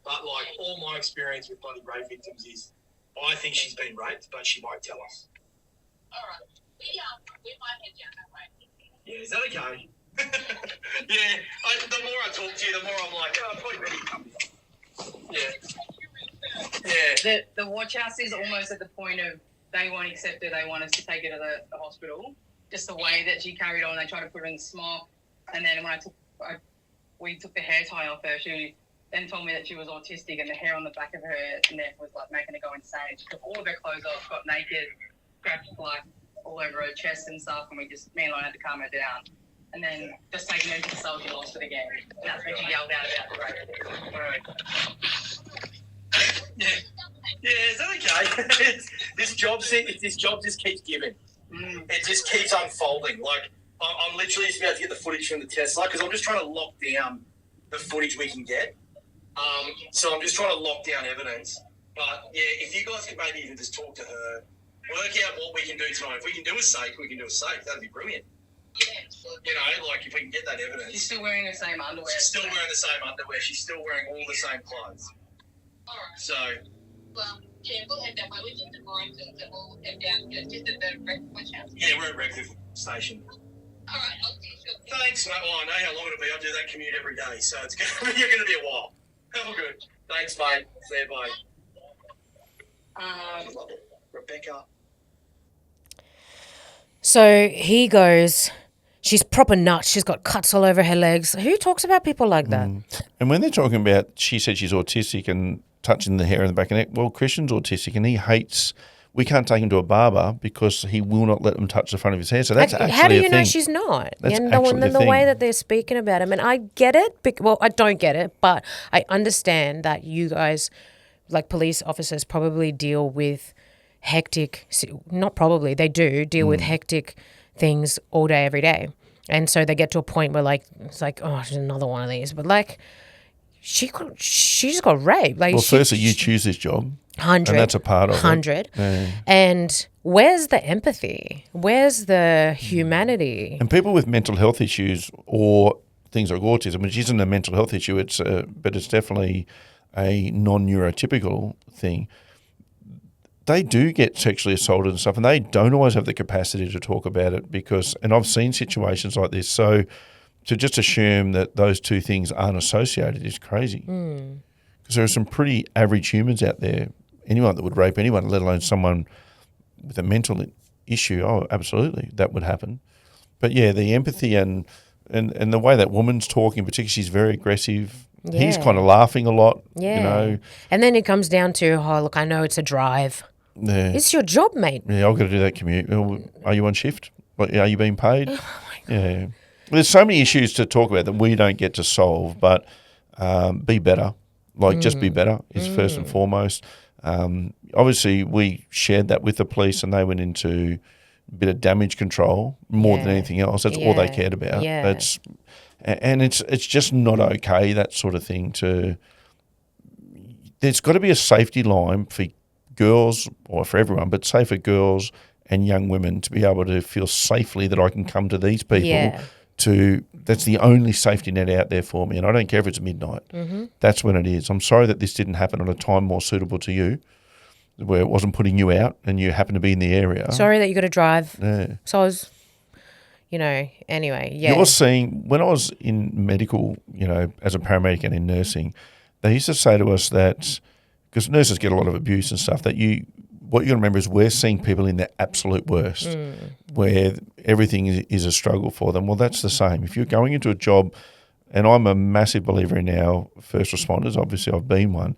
But like all my experience with bloody rape victims is, I think she's been raped, but she won't tell us. All right. We might head down that way. Yeah, is that okay? The more I talk to you, the more I'm like, probably better you come here. Yeah. The watch house is almost at the point of they won't accept her. They want us to take her to the hospital. Just the way that she carried on, they tried to put her in the smock. And then when we took the hair tie off her, she then told me that she was autistic and the hair on the back of her neck was like making her go insane. She took all of her clothes off, got naked, scratched like all over her chest and stuff, and me and Lauren had to calm her down. And then just taking her to the soldier lost it again. And that's when she yelled out about the rape. All right. Yeah, is that okay? This job just keeps giving. It just keeps unfolding. Like, I'm literally just about to get the footage from the Tesla because I'm just trying to lock down the footage we can get. So I'm just trying to lock down evidence. But, yeah, if you guys could maybe even just talk to her, work out what we can do tonight. If we can do a safe, we can do a safe. That'd be brilliant. You know, like if we can get that evidence. She's still wearing the same underwear. She's still wearing the same underwear. She's still wearing all the same clothes. All right. So. Well, yeah, we'll head that way. We can tomorrow, so we'll head down just at the Redcliffe house. Yeah, we're at Redcliffe Station. All right, I'll see you shortly. Thanks, mate. Well, I know how long it'll be. I do that commute every day, so you're going to be a while. Have a good. Thanks, mate. See you, bye. Love it. Rebecca. So he goes, she's proper nuts. She's got cuts all over her legs. Who talks about people like that? And when they're talking about, she said she's autistic and touching the hair in the back of the neck, well, Christian's autistic and he hates, we can't take him to a barber because he will not let them touch the front of his hair. So that's actually a thing. How do you know she's not? That's and actually a the way thing. that they're speaking about him. And I get it. Well, I don't get it, but I understand that you guys, like police officers, probably deal with hectic, not probably, they do deal with hectic things all day, every day. And so they get to a point where like, it's like, oh, there's another one of these. But like, she just got raped. Like, Well, firstly, you choose this job. 100. And that's a part of it. 100. Yeah. And where's the empathy? Where's the humanity? And people with mental health issues or things like autism, which isn't a mental health issue, but it's definitely a non-neurotypical thing, they do get sexually assaulted and stuff, and they don't always have the capacity to talk about it because, and I've seen situations like this, so to just assume that those two things aren't associated is crazy. Because there are some pretty average humans out there, anyone that would rape anyone, let alone someone with a mental issue, oh, absolutely, that would happen. But yeah, the empathy and the way that woman's talking, particularly she's very aggressive. Yeah. He's kind of laughing a lot, Yeah. you know. And then it comes down to, oh, look, I know it's a drive. Yeah. It's your job, mate. Yeah, I've got to do that commute. Are you on shift? Are you being paid? Oh my God. Yeah. There's so many issues to talk about that we don't get to solve, but be better. Like, just be better is first and foremost. Obviously, we shared that with the police and they went into a bit of damage control more than anything else. That's all they cared about. Yeah. And it's just not okay, that sort of thing. There's got to be a safety line for girls or for everyone, but say for girls and young women to be able to feel safely that I can come to these people that's the only safety net out there for me. And I don't care if it's midnight. That's when it is. I'm sorry that this didn't happen at a time more suitable to you, where it wasn't putting you out and you happen to be in the area. Sorry that you got to drive. Yeah. So I was, anyway, yeah. You're seeing, when I was in medical, as a paramedic and in nursing, they used to say to us that, because nurses get a lot of abuse and stuff, that what you're going to remember is we're seeing people in their absolute worst, where everything is a struggle for them. Well, that's the same. If you're going into a job, and I'm a massive believer in our first responders, obviously I've been one,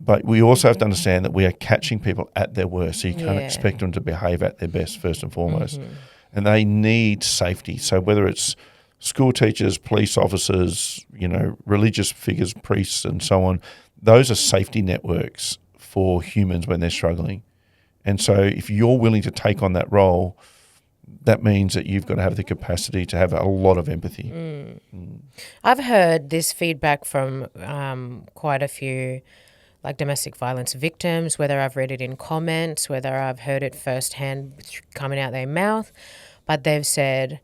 but we also have to understand that we are catching people at their worst, so you can't expect them to behave at their best first and foremost. And they need safety. So whether it's school teachers, police officers, religious figures, priests and so on, those are safety networks for humans when they're struggling. And so if you're willing to take on that role, that means that you've got to have the capacity to have a lot of empathy. I've heard this feedback from quite a few domestic violence victims, whether I've read it in comments, whether I've heard it firsthand coming out their mouth, but they've said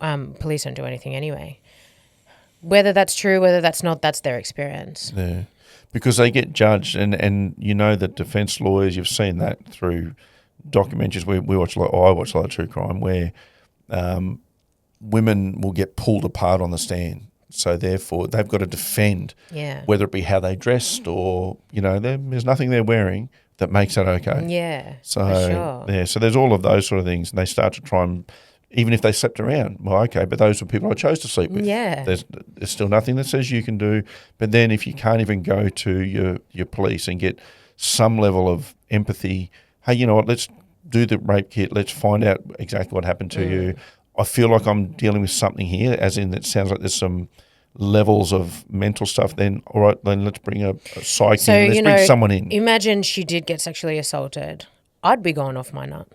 police don't do anything anyway. Whether that's true, whether that's not, that's their experience. Yeah. Because they get judged, and that defence lawyers, you've seen that through documentaries. I watch a lot of true crime where women will get pulled apart on the stand. So therefore, they've got to defend, whether it be how they dressed or there's nothing they're wearing that makes that okay. Yeah, so for sure. So there's all of those sort of things, and they start to try and, even if they slept around, well, okay, but those were people I chose to sleep with. Yeah. There's still nothing that says you can do. But then if you can't even go to your police and get some level of empathy, hey, you know what, let's do the rape kit. Let's find out exactly what happened to you. I feel like I'm dealing with something here, as in it sounds like there's some levels of mental stuff. Then, all right, then let's bring a psych in. Let's bring someone in. Imagine she did get sexually assaulted. I'd be going off my nut,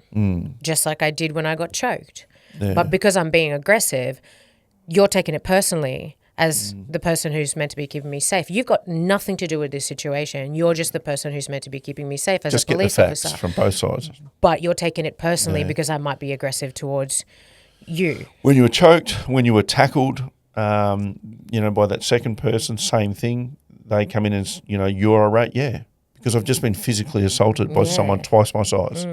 just like I did when I got choked. Yeah. But because I'm being aggressive, you're taking it personally as the person who's meant to be keeping me safe. You've got nothing to do with this situation. You're just the person who's meant to be keeping me safe as a police officer. Just get the facts from both sides. But you're taking it personally because I might be aggressive towards When you were choked, when you were tackled, by that second person, same thing. They come in and, you're all right, yeah. Because I've just been physically assaulted by someone twice my size,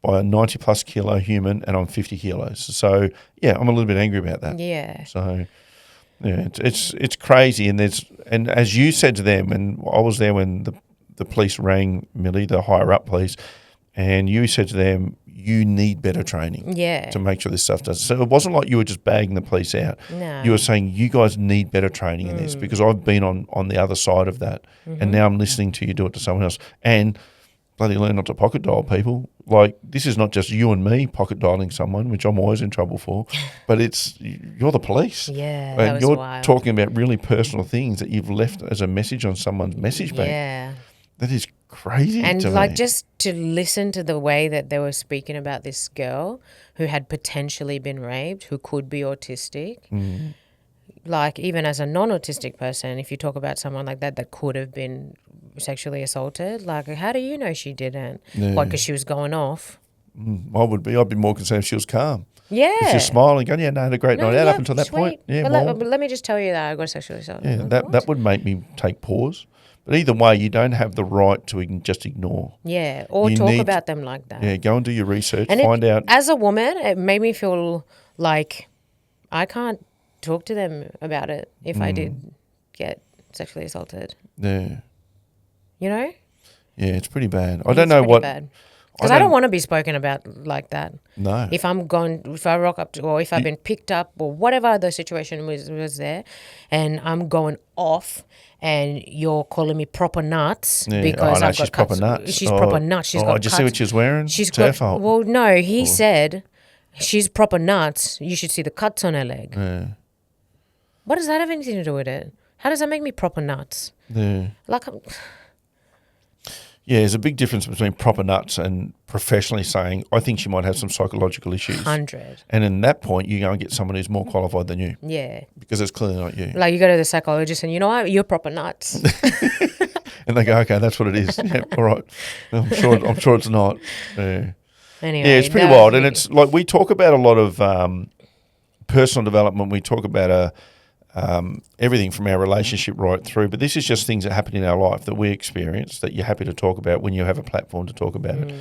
by a 90-plus kilo human, and I'm 50 kilos. So, yeah, I'm a little bit angry about that. Yeah. So, yeah, it's crazy. And as you said to them, and I was there when the police rang Mili, the higher-up police, and you said to them, you need better training to make sure this stuff does. So it wasn't like you were just bagging the police out. No. You were saying, you guys need better training in this, because I've been on the other side of that. And now I'm listening to you do it to someone else. And bloody learn not to pocket dial people. Like, this is not just you and me pocket dialing someone, which I'm always in trouble for, but you're the police. Yeah, and that was you're wild. talking about really personal things that you've left as a message on someone's message bank. Yeah. That is crazy And to like me. just to listen to the way that they were speaking about this girl who had potentially been raped, who could be autistic. Like, even as a non-autistic person, if you talk about someone like that could have been sexually assaulted, like, how do you know she didn't? Why? Because she was going off. I'd be more concerned if she was calm. Yeah. If she's smiling, going, yeah, no, I had a great night out yeah, up until that sweet. point. Yeah, but more. let me just tell you that I got sexually assaulted. Yeah, Like, that what? would make me take pause. But either way, you don't have the right to just ignore. Yeah, or You talk need- about them like that. Yeah, go and do your research, And find out. As a woman, it made me feel like I can't talk to them about it if I did get sexually assaulted. Yeah, You know? yeah, it's pretty bad. I don't know what. Because I don't want to be spoken about like that. No. If I rock up to, or if I've been picked up or whatever the situation was there, and I'm going off, and you're calling me proper nuts Yeah. because no, I've she's got cuts. proper nuts. She's proper nuts. She's got I just cuts. see what she's wearing. She's it's her got. fault. Well, no, he said she's proper nuts. You should see the cuts on her leg. Yeah. What does that have anything to do with it? How does that make me proper nuts? Yeah. Like, Yeah, there's a big difference between proper nuts and professionally saying, I think she might have some psychological issues. 100. And in that point, you go and get someone who's more qualified than you, Yeah. because it's clearly not you. Like, you go to the psychologist and you know what? You're proper nuts. And they go, okay, that's what it is. Yeah, all right. I'm sure it's not. Yeah. Anyway. Yeah, it's pretty that was wild. And really- it's like, we talk about a lot of personal development. We talk about everything from our relationship right through. But this is just things that happen in our life that we experience that you're happy to talk about when you have a platform to talk about it.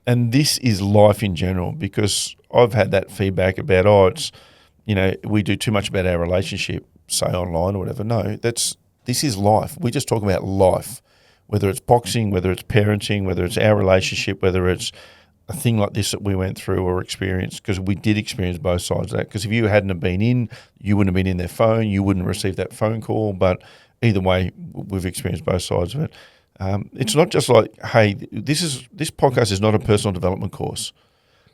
And this is life in general, because I've had that feedback about, it's, we do too much about our relationship, say online or whatever. No, this is life. We just talk about life, whether it's boxing, whether it's parenting, whether it's our relationship, whether it's a thing like this that we went through or experienced, because we did experience both sides of that. Because if you hadn't have been in, you wouldn't have been in their phone, you wouldn't receive that phone call. But either way, we've experienced both sides of it. It's not just like, hey, this podcast is not a personal development course.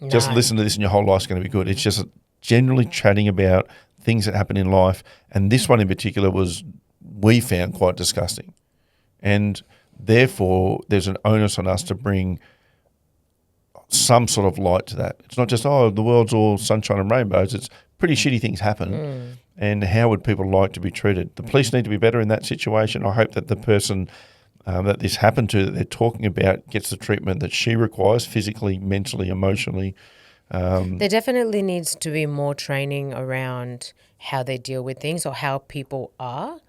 Just No. listen to this and your whole life's going to be good. It's just generally chatting about things that happen in life. And this one in particular we found quite disgusting. And therefore, there's an onus on us to bring some sort of light to that. It's not just, the world's all sunshine and rainbows. It's pretty shitty things happen. And how would people like to be treated? The police need to be better in that situation. I hope that the person that this happened to, that they're talking about, gets the treatment that she requires, physically, mentally, emotionally. There definitely needs to be more training around how they deal with things or how people are.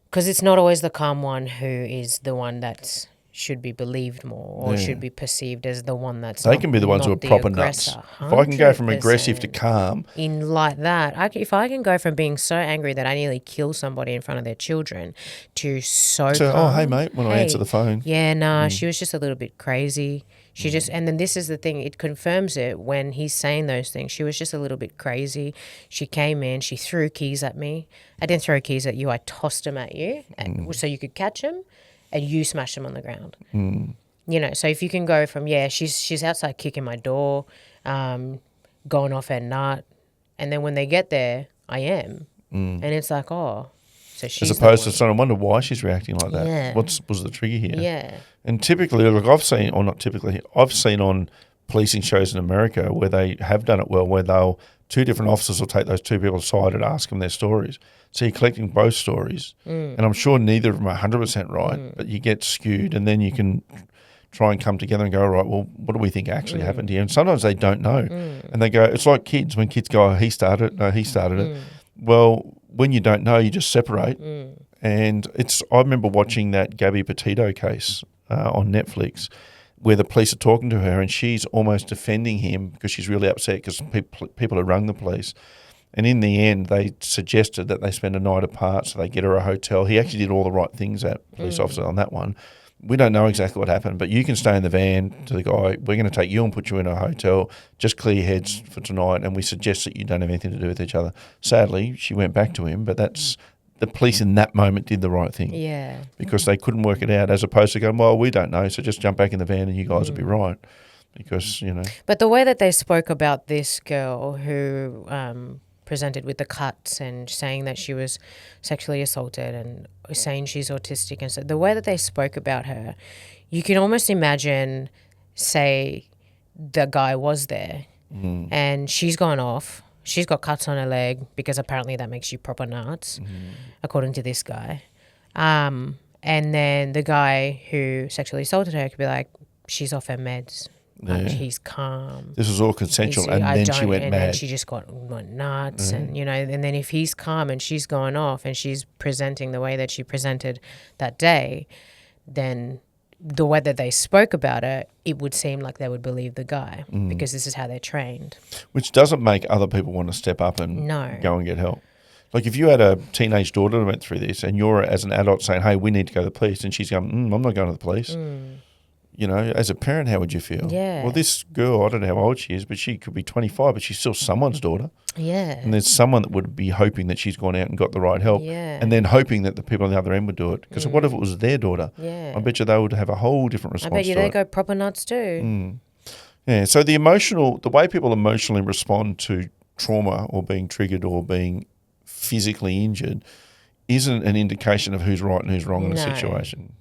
Because it's not always the calm one who is the one that should be believed more or should be perceived as the one that's They can be the ones who are not proper aggressor. nuts. If I can go from 100%. aggressive to calm, In like that, if I can go from being so angry that I nearly kill somebody in front of their children to so calm, hey mate, when I answer the phone. yeah, nah, she was just a little bit crazy. She just, and then this is the thing, it confirms it when he's saying those things. She was just a little bit crazy. She came in, she threw keys at me. I didn't throw keys at you, I tossed them at you so you could catch them, and you smashed them on the ground. So if you can go from, she's outside kicking my door, going off at nut, and then when they get there, I am. And it's like, so she's As opposed to someone, I wonder why she's reacting like that. Yeah. What was the trigger here? Yeah. And typically, look, I've seen on policing shows in America where they have done it well, where two different officers will take those two people aside and ask them their stories. So you're collecting both stories. And I'm sure neither of them are 100% right, but you get skewed, and then you can try and come together and go, all right, well, what do we think actually happened here? And sometimes they don't know. And they go, it's like kids. When kids go, oh, he started it. No, he started it. Well, when you don't know, you just separate. And I remember watching that Gabby Petito case on Netflix where the police are talking to her and she's almost defending him because she's really upset because people had rung the police. And in the end, they suggested that they spend a night apart so they get her a hotel. He actually did all the right things, that police officer, on that one. We don't know exactly what happened, but you can stay in the van to the guy, we're going to take you and put you in a hotel, just clear your heads for tonight, and we suggest that you don't have anything to do with each other. Sadly, she went back to him, but that's the police in that moment did the right thing. Yeah. Because they couldn't work it out, as opposed to going, well, we don't know, so just jump back in the van and you guys will be right. Because, But the way that they spoke about this girl who presented with the cuts and saying that she was sexually assaulted and saying she's autistic, and so the way that they spoke about her, you can almost imagine, say, the guy was there and she's gone off. She's got cuts on her leg because apparently that makes you proper nuts, according to this guy. And then the guy who sexually assaulted her could be like, she's off her meds. Like, he's calm. This was all consensual, and then she went mad. And then she just went nuts, and and then if he's calm and she's going off and she's presenting the way that she presented that day, then the way that they spoke about it, it would seem like they would believe the guy because this is how they're trained. Which doesn't make other people want to step up and go and get help. Like if you had a teenage daughter that went through this and you're as an adult saying, hey, we need to go to the police, and she's going, I'm not going to the police. As a parent, how would you feel? Yeah. Well, this girl, I don't know how old she is, but she could be 25, but she's still someone's daughter. Yeah. And there's someone that would be hoping that she's gone out and got the right help. Yeah. And then hoping that the people on the other end would do it. Because what if it was their daughter? Yeah. I bet you they would have a whole different response I bet you to they it. go proper nuts too. Yeah. So the way people emotionally respond to trauma or being triggered or being physically injured isn't an indication of who's right and who's wrong in a situation.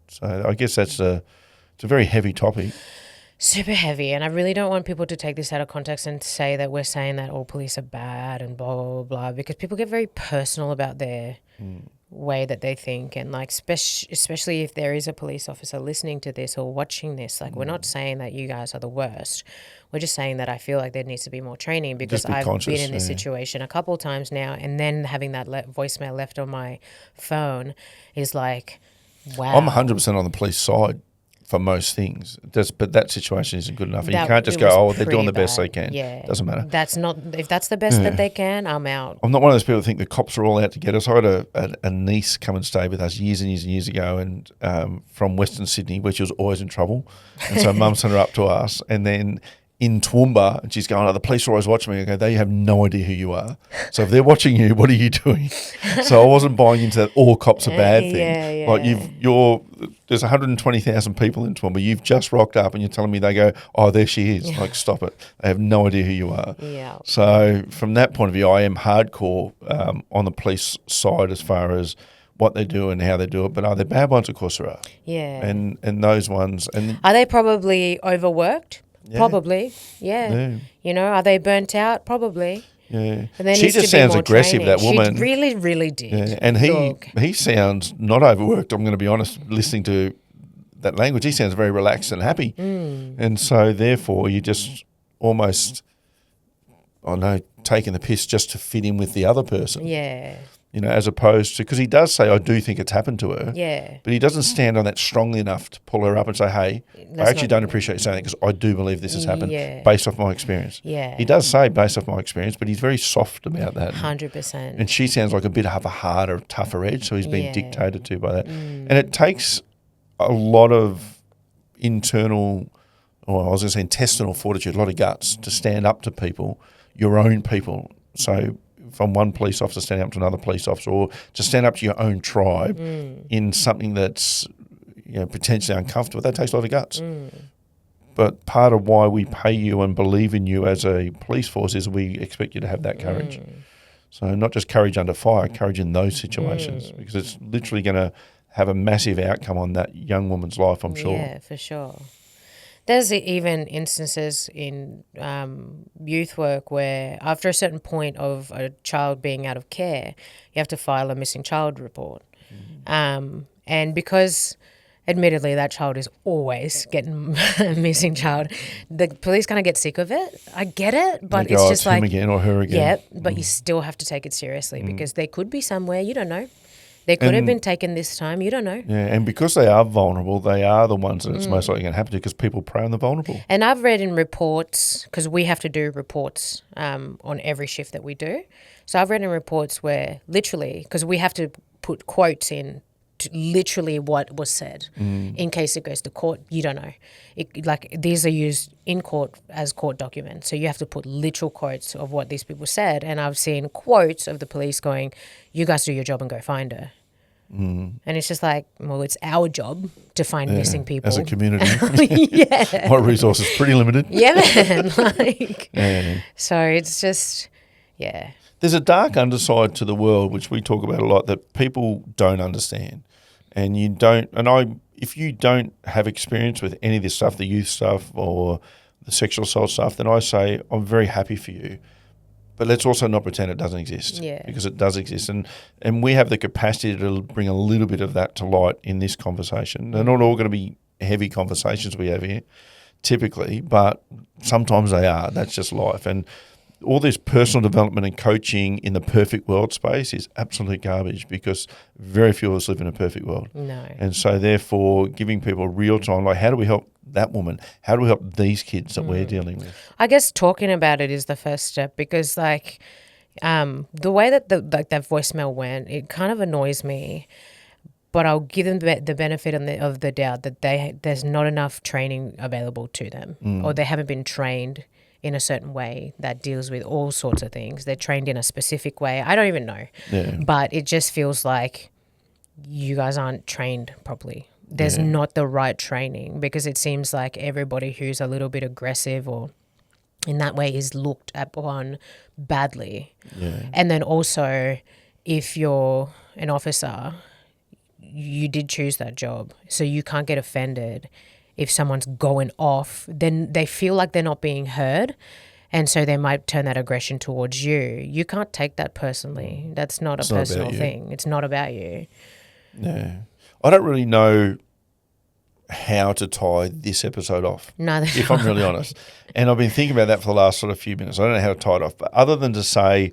So I guess it's a very heavy topic. Super heavy, and I really don't want people to take this out of context and say that we're saying that all police are bad and blah, blah, blah, blah, because people get very personal about their way that they think, and like especially if there is a police officer listening to this or watching this, like we're not saying that you guys are the worst. We're just saying that I feel like there needs to be more training because I've been in this situation a couple of times now, and then having that voicemail left on my phone is like, wow. I'm 100% on the police side for most things, but that situation isn't good enough. And you can't just it was go, they're doing the pretty best they bad. can. Yeah. Doesn't matter. If that's the best that they can, I'm out. I'm not one of those people that think the cops are all out to get us. I had a niece come and stay with us years and years and years ago, and from Western Sydney, where she was always in trouble. And so Mum sent her up to us, and then in Toowoomba, and she's going, the police are always watching me. I go, they have no idea who you are. So if they're watching you, what are you doing? So I wasn't buying into that all cops are bad thing. Yeah. Like there's 120,000 people in Toowoomba. You've just rocked up and you're telling me they go, oh, there she is. Like, stop it. They have no idea who you are. Yeah. So from that point of view, I am hardcore on the police side as far as what they do and how they do it. But are there bad ones? Of course there are. Yeah. And those ones. And are they probably overworked? Yeah. Probably, yeah. Are they burnt out? Probably. Yeah. And there She needs to just be sounds more aggressive, training. that woman. She really, really did. Yeah. And he sounds not overworked. I'm going to be honest, listening to that language, he sounds very relaxed and happy. And so therefore you just almost, taking the piss just to fit in with the other person. Yeah. As opposed to, because he does say, I do think it's happened to her. Yeah. But he doesn't stand on that strongly enough to pull her up and say, hey, I actually don't appreciate you saying that because I do believe this has happened based off my experience. Yeah. He does say based off my experience, but he's very soft about that. 100%. And she sounds like a bit of a harder, tougher edge, so he's being dictated to by that. And it takes a lot of intestinal fortitude, a lot of guts to stand up to people, your own people. So from one police officer standing up to another police officer, or to stand up to your own tribe in something that's potentially uncomfortable, that takes a lot of guts. But part of why we pay you and believe in you as a police force is we expect you to have that courage. So not just courage under fire, courage in those situations, because it's literally going to have a massive outcome on that young woman's life, I'm sure. Yeah, for sure. There's even instances in youth work where after a certain point of a child being out of care, you have to file a missing child report. And because admittedly, that child is always getting a missing child. The police kind of get sick of it. I get it, but They go, it's just him like again or her again. yeah. But you still have to take it seriously because they could be somewhere you don't know. They could have been taken this time. You don't know. Yeah, and because they are vulnerable, they are the ones that it's most likely going to happen to because people prey on the vulnerable. And I've read in reports, because we have to do reports on every shift that we do. So I've read in reports where literally, because we have to put quotes in to literally what was said in case it goes to court. You don't know. Like these are used in court as court documents. So you have to put literal quotes of what these people said. And I've seen quotes of the police going, you guys do your job and go find her. And it's just like, well, it's our job to find missing people. As a community. Yeah. My resources pretty limited. Yeah, man. Like, Yeah. so it's just, yeah. There's a dark underside to the world, which we talk about a lot, that people don't understand. And you don't, if you don't have experience with any of this stuff, the youth stuff or the sexual assault stuff, then I say, I'm very happy for you. But let's also not pretend it doesn't exist, because it does exist. And we have the capacity to bring a little bit of that to light in this conversation. They're not all going to be heavy conversations we have here, typically, but sometimes they are. That's just life. And all this personal development and coaching in the perfect world space is absolute garbage because very few of us live in a perfect world. No. And so therefore giving people real time, like how do we help that woman? How do we help these kids that we're dealing with? I guess talking about it is the first step because like the way that that voicemail went, it kind of annoys me. But I'll give them the benefit of the doubt that there's not enough training available to them or they haven't been trained in a certain way that deals with all sorts of things. They're trained in a specific way. I don't even know. Yeah. But it just feels like you guys aren't trained properly. There's not the right training because it seems like everybody who's a little bit aggressive or in that way is looked upon badly. Yeah. And then also if you're an officer, you did choose that job, so you can't get offended if someone's going off. Then they feel like they're not being heard, and so they might turn that aggression towards you. You can't take that personally. That's not a personal thing. It's not about you. Yeah. I don't really know how to tie this episode off, if I'm really honest. And I've been thinking about that for the last sort of few minutes. I don't know how to tie it off, but other than to say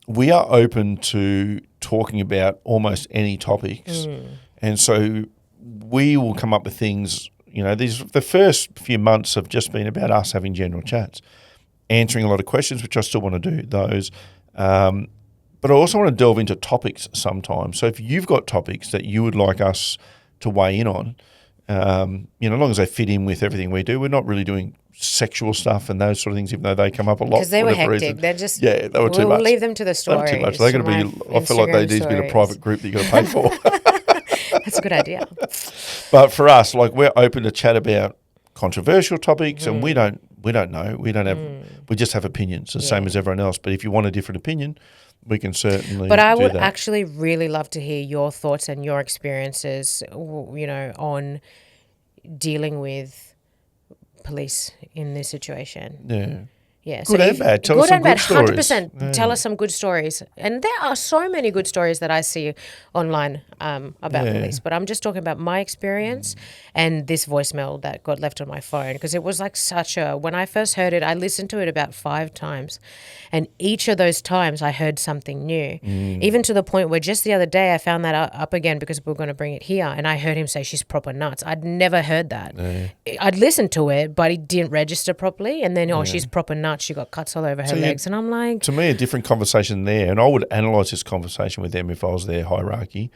we are open to talking about almost any topics. And so we will come up with things, you know, the first few months have just been about us having general chats, answering a lot of questions, which I still want to do those. But I also want to delve into topics sometimes. So if you've got topics that you would like us to weigh in on, you know, as long as they fit in with everything we do, we're not really doing sexual stuff and those sort of things, even though they come up a lot. Because they were hectic. They're just, they were too much. We'll leave them to the stories. They were too much. They're going to be, I feel like they need to be in a private group that you've got to pay for. That's a good idea. But for us, like we're open to chat about controversial topics and we don't know. We don't have, we just have opinions, the same as everyone else. But if you want a different opinion, we can certainly But I would that. actually really love to hear your thoughts and your experiences, you know, on dealing with police in this situation. Yeah. Yeah, good and bad. Tell us some good stories. 100%. Tell us some good stories. And there are so many good stories that I see online about police. But I'm just talking about my experience and this voicemail that got left on my phone because it was like when I first heard it, I listened to it about 5 times. And each of those times I heard something new. Even to the point where just the other day I found that up again because we were going to bring it here. And I heard him say she's proper nuts. I'd never heard that. I'd listened to it, but it didn't register properly. And then, she's proper nuts. She got cuts all over her legs. And I'm like... To me, a different conversation there, and I would analyse this conversation with them if I was their hierarchy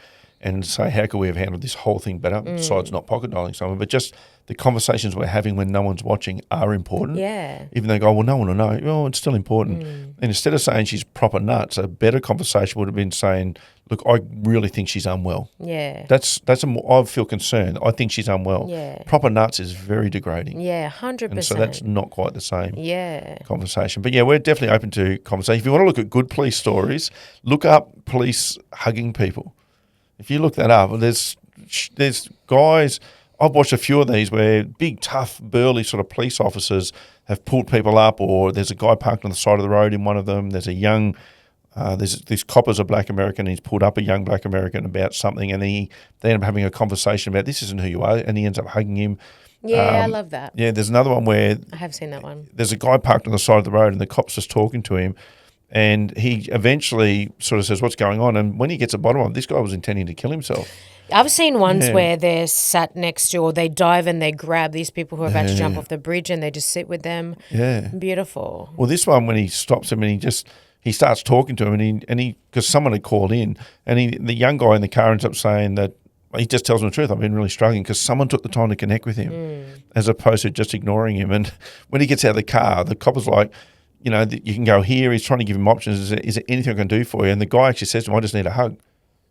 and say, how could we have handled this whole thing better, besides not pocket dialing someone, but just the conversations we're having when no one's watching are important. Yeah. Even though they go, well, no one will know. Well, it's still important. And instead of saying she's proper nuts, a better conversation would have been saying, look, I really think she's unwell. Yeah. I feel concerned. I think she's unwell. Yeah. Proper nuts is very degrading. Yeah, 100%. And so that's not quite the same conversation. But yeah, we're definitely open to conversation. If you want to look at good police stories, look up police hugging people. If you look that up, there's guys, I've watched a few of these where big, tough, burly sort of police officers have pulled people up, or there's a guy parked on the side of the road in one of them. There's a young this copper's a black American. He's pulled up a young black American about something, and they end up having a conversation about this isn't who you are, and he ends up hugging him. Yeah, I love that. Yeah, there's another one where I have seen that one. there's a guy parked on the side of the road, and the cop's just talking to him, and he eventually sort of says, "What's going on?" And when he gets to the bottom of it, this guy was intending to kill himself. I've seen ones Yeah. where they're sat next to, or they dive and they grab these people who are about to jump off the bridge, and they just sit with them. Yeah. Beautiful. Well, this one, when he stops him and he starts talking to him, and he because someone had called in, and the young guy in the car ends up saying that he just tells him the truth. I've been really struggling because someone took the time to connect with him, as opposed to just ignoring him. And when he gets out of the car, the cop is like, you can go here. He's trying to give him options. Is there anything I can do for you? And the guy actually says to him, I just need a hug.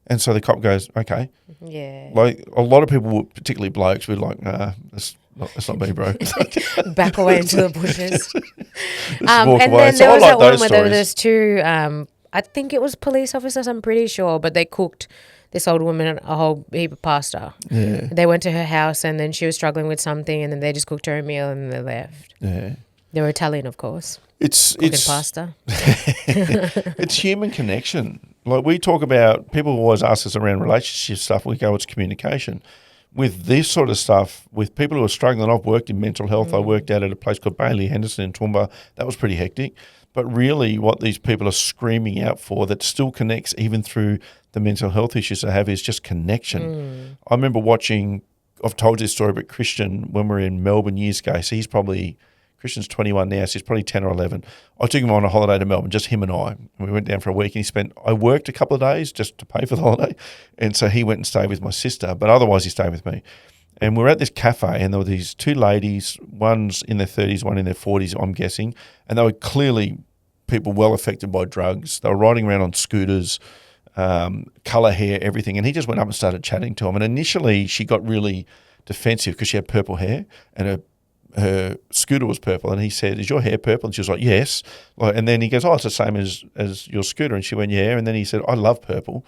And so the cop goes, okay. Yeah. Like a lot of people, particularly blokes, would like, that's not me, bro. Back away into the bushes. walk And away. then So there I was like that one those where there stories. was two, I think it was police officers, I'm pretty sure, but they cooked this old woman a whole heap of pasta. Yeah. They went to her house, and then she was struggling with something, and then they just cooked her a meal, and then they left. Yeah. They were Italian, of course. It's Cooking pasta. it's human connection. Like we talk about, people always ask us around relationship stuff. We go, it's communication. With this sort of stuff, with people who are struggling, I've worked in mental health. I worked out at a place called Bailey Henderson in Toowoomba. That was pretty hectic. But really what these people are screaming out for that still connects even through the mental health issues they have is just connection. I remember watching, I've told you this story, but Christian, when we were in Melbourne years ago, so Christian's 21 now, so he's probably 10 or 11. I took him on a holiday to Melbourne, just him and I. We went down for a week, and I worked a couple of days just to pay for the holiday. And so he went and stayed with my sister, but otherwise he stayed with me. And we were at this cafe, and there were these two ladies, one's in their 30s, one in their 40s, I'm guessing, and they were clearly people well affected by drugs. They were riding around on scooters, colour hair, everything. And he just went up and started chatting to them. And initially she got really defensive because she had purple hair, and her scooter was purple, and he said, "Is your hair purple?" And she was like, "Yes." And then he goes, "Oh, it's the same as your scooter." And she went, "Yeah." And then he said, "I love purple."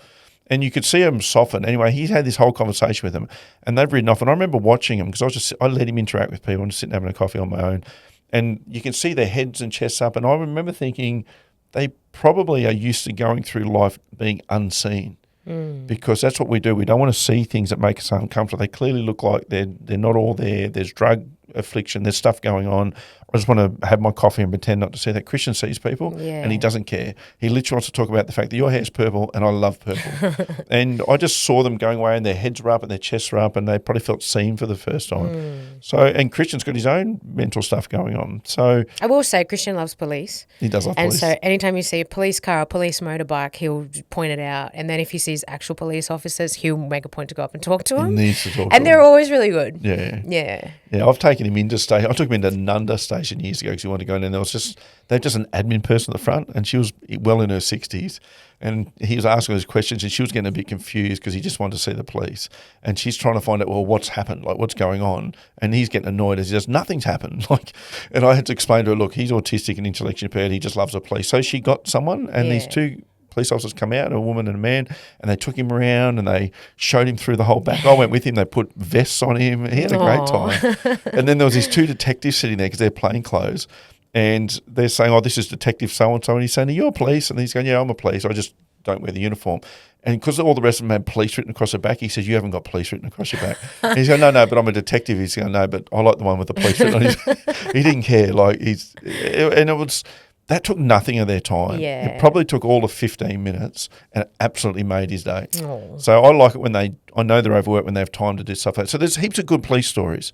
And you could see him soften. Anyway, he had this whole conversation with him, and they've ridden off. And I remember watching him because I let him interact with people. I'm just sitting having a coffee on my own, and you can see their heads and chests up. And I remember thinking they probably are used to going through life being unseen. Because that's what we do. We don't want to see things that make us uncomfortable. They clearly look like they're not all there. There's drug affliction. There's stuff going on. I just want to have my coffee and pretend not to see that. Christian sees people and he doesn't care. He literally wants to talk about the fact that your hair's purple and I love purple. And I just saw them going away and their heads were up and their chests were up and they probably felt seen for the first time. So, and Christian's got his own mental stuff going on. So I will say Christian loves police. he does love And police. so anytime you see a police car, a police motorbike, he'll point it out. And then if he sees actual police officers, he'll make a point to go up and talk to He them. needs to talk to And they're them. always really good. Yeah. Yeah. Yeah, I've taken him into station. I took him into Nunda station years ago because he wanted to go in, and they're just an admin person at the front, and she was well in her 60s, and he was asking those questions, and she was getting a bit confused because he just wanted to see the police, and she's trying to find out, well, what's happened, like what's going on, and he's getting annoyed as he says, nothing's happened, and I had to explain to her, look, he's autistic and intellectually impaired, he just loves the police. So she got someone, and these two police officers come out, a woman and a man, and they took him around and they showed him through the whole back. I went with him. They put vests on him. He had a great time. And then there was these two detectives sitting there because they're plain clothes, and they're saying, "Oh, this is Detective so-and-so." And he's saying, "Are you a police?" And he's going, "Yeah, I'm a police. I just don't wear the uniform." And because all the rest of them had police written across their back, he says, "You haven't got police written across your back." And he's going, "No, but I'm a detective." He's going, "No, but I like the one with the police written on his." He didn't care. That took nothing of their time. Yeah. It probably took all of 15 minutes and it absolutely made his day. Oh. So I like it when I know they're overworked when they have time to do stuff like that. So there's heaps of good police stories,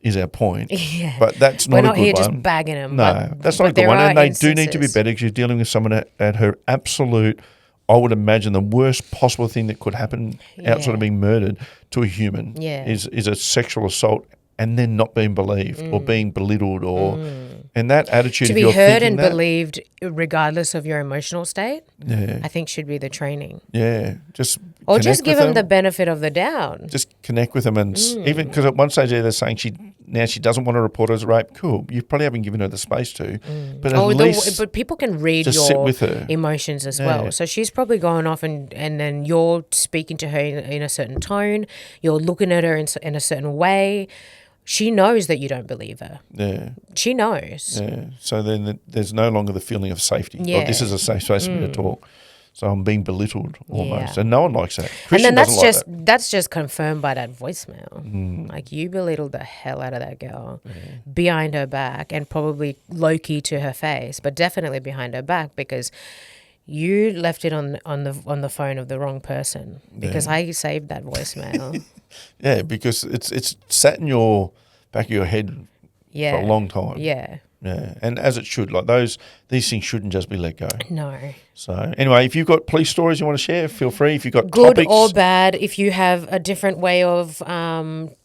is our point. Yeah. But that's We're not not a good here one. just bagging them. No, that's not a good there one. are And they do need to be instances. better because you're dealing with someone at her absolute, I would imagine the worst possible thing that could happen outside of being murdered to a human is a sexual assault and then not being believed or being belittled and that attitude To if be you're heard thinking and that, believed regardless of your emotional state, Yeah. I think should be the training. Yeah. Just Or connect just give with them the benefit of the doubt. Just connect with them and even because at one stage they're saying she doesn't want to report it as rape. Cool. You probably haven't given her the space to. But at least but people can read just sit your with her. emotions as well. So she's probably going off and then you're speaking to her in a certain tone. You're looking at her in a certain way. she knows that you don't believe her. Yeah. She knows. Yeah. So then there's no longer the feeling of safety. Yeah. Like, this is a safe space for me to talk. So I'm being belittled almost. Yeah. And no one likes that. And Christian then doesn't that's just confirmed by that voicemail. Like, you belittled the hell out of that girl behind her back, and probably low key to her face, but definitely behind her back, because you left it on the phone of the wrong person. Because I saved that voicemail. Yeah, because it's sat in your back of your head Yeah. for a long time. Yeah. Yeah, and as it should. Like, these things shouldn't just be let go. No. So anyway, if you've got police stories you want to share, feel free. If you've got Good topics, or bad, if you have a different way of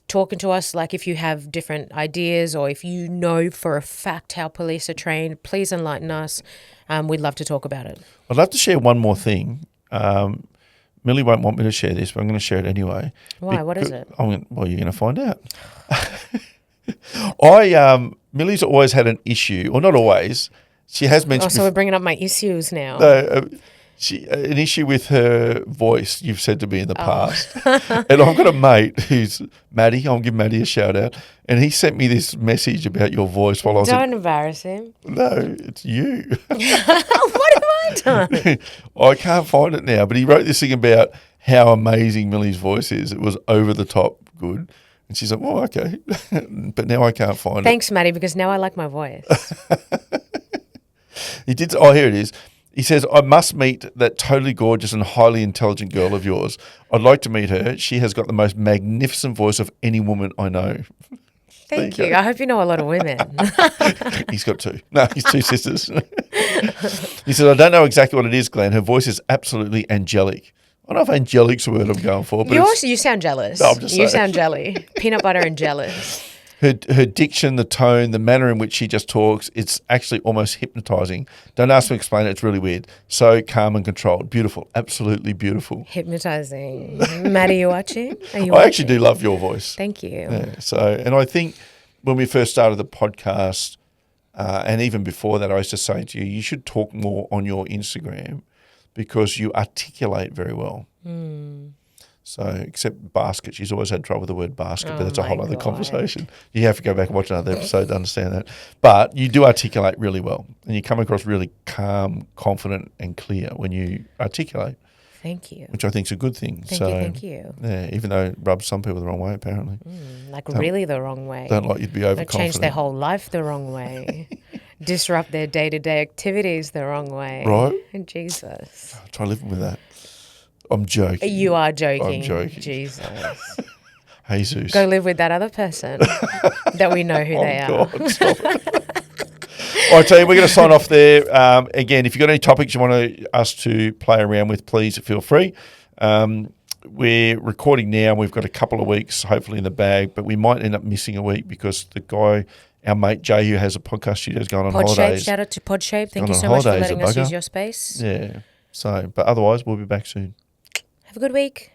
talking to us, like if you have different ideas, or if you know for a fact how police are trained, please enlighten us. We'd love to talk about it. I'd love to share one more thing. Millie won't want me to share this, but I'm going to share it anyway. Why? What is it? Well, you're going to find out. Millie's always had an issue, or not always. She has mentioned. So we're bringing up my issues now. An issue with her voice. You've said to me in the past, and I've got a mate who's Maddie. I'll give Maddie a shout out, and he sent me this message about your voice while I was. Don't embarrass him. No, it's you. What have I done? I can't find it now, but he wrote this thing about how amazing Millie's voice is. It was over the top good. And she's like, oh, okay. But now I can't find it. Thanks, Maddie, because now I like my voice. He did. Oh, here it is. He says, I must meet that totally gorgeous and highly intelligent girl of yours. I'd like to meet her. She has got the most magnificent voice of any woman I know. Thank you. I hope you know a lot of women. He's got two. No, he's two sisters. He said, I don't know exactly what it is, Glenn. Her voice is absolutely angelic. I don't know if angelic's the word I'm going for. But You sound jealous. No, I'm just you saying. sound jelly. Peanut butter and jealous. Her diction, the tone, the manner in which she just talks, it's actually almost hypnotising. Don't ask me to explain it. It's really weird. So calm and controlled. Beautiful. Absolutely beautiful. Hypnotising. Matt, are you watching? I actually do love your voice. Thank you. Yeah, and I think when we first started the podcast, and even before that, I used to say to you, you should talk more on your Instagram because you articulate very well. So, except basket, she's always had trouble with the word basket, but that's a whole other conversation. You have to go back and watch another episode to understand that. But you do articulate really well, and you come across really calm, confident, and clear when you articulate. Thank you. Which I think is a good thing. Thank you. Yeah, even though it rubs some people the wrong way, apparently. Really the wrong way. Don't like you to be overconfident. Change their whole life the wrong way. Disrupt their day-to-day activities the wrong way. Right. Jesus. Try living with that. I'm joking. You are joking. I'm joking. Jesus. Jesus. Go live with that other person that we know who they are. God, stop it. All right, so we're going to sign off there. Again, if you've got any topics you want us to play around with, please feel free. We're recording now. We've got a couple of weeks, hopefully, in the bag, but we might end up missing a week because the guy, our mate Jay, who has a podcast studio, is going on holidays. Shout out to Podshape. Thank you so much for letting us use your space. Yeah. So, but otherwise, we'll be back soon. Have a good week.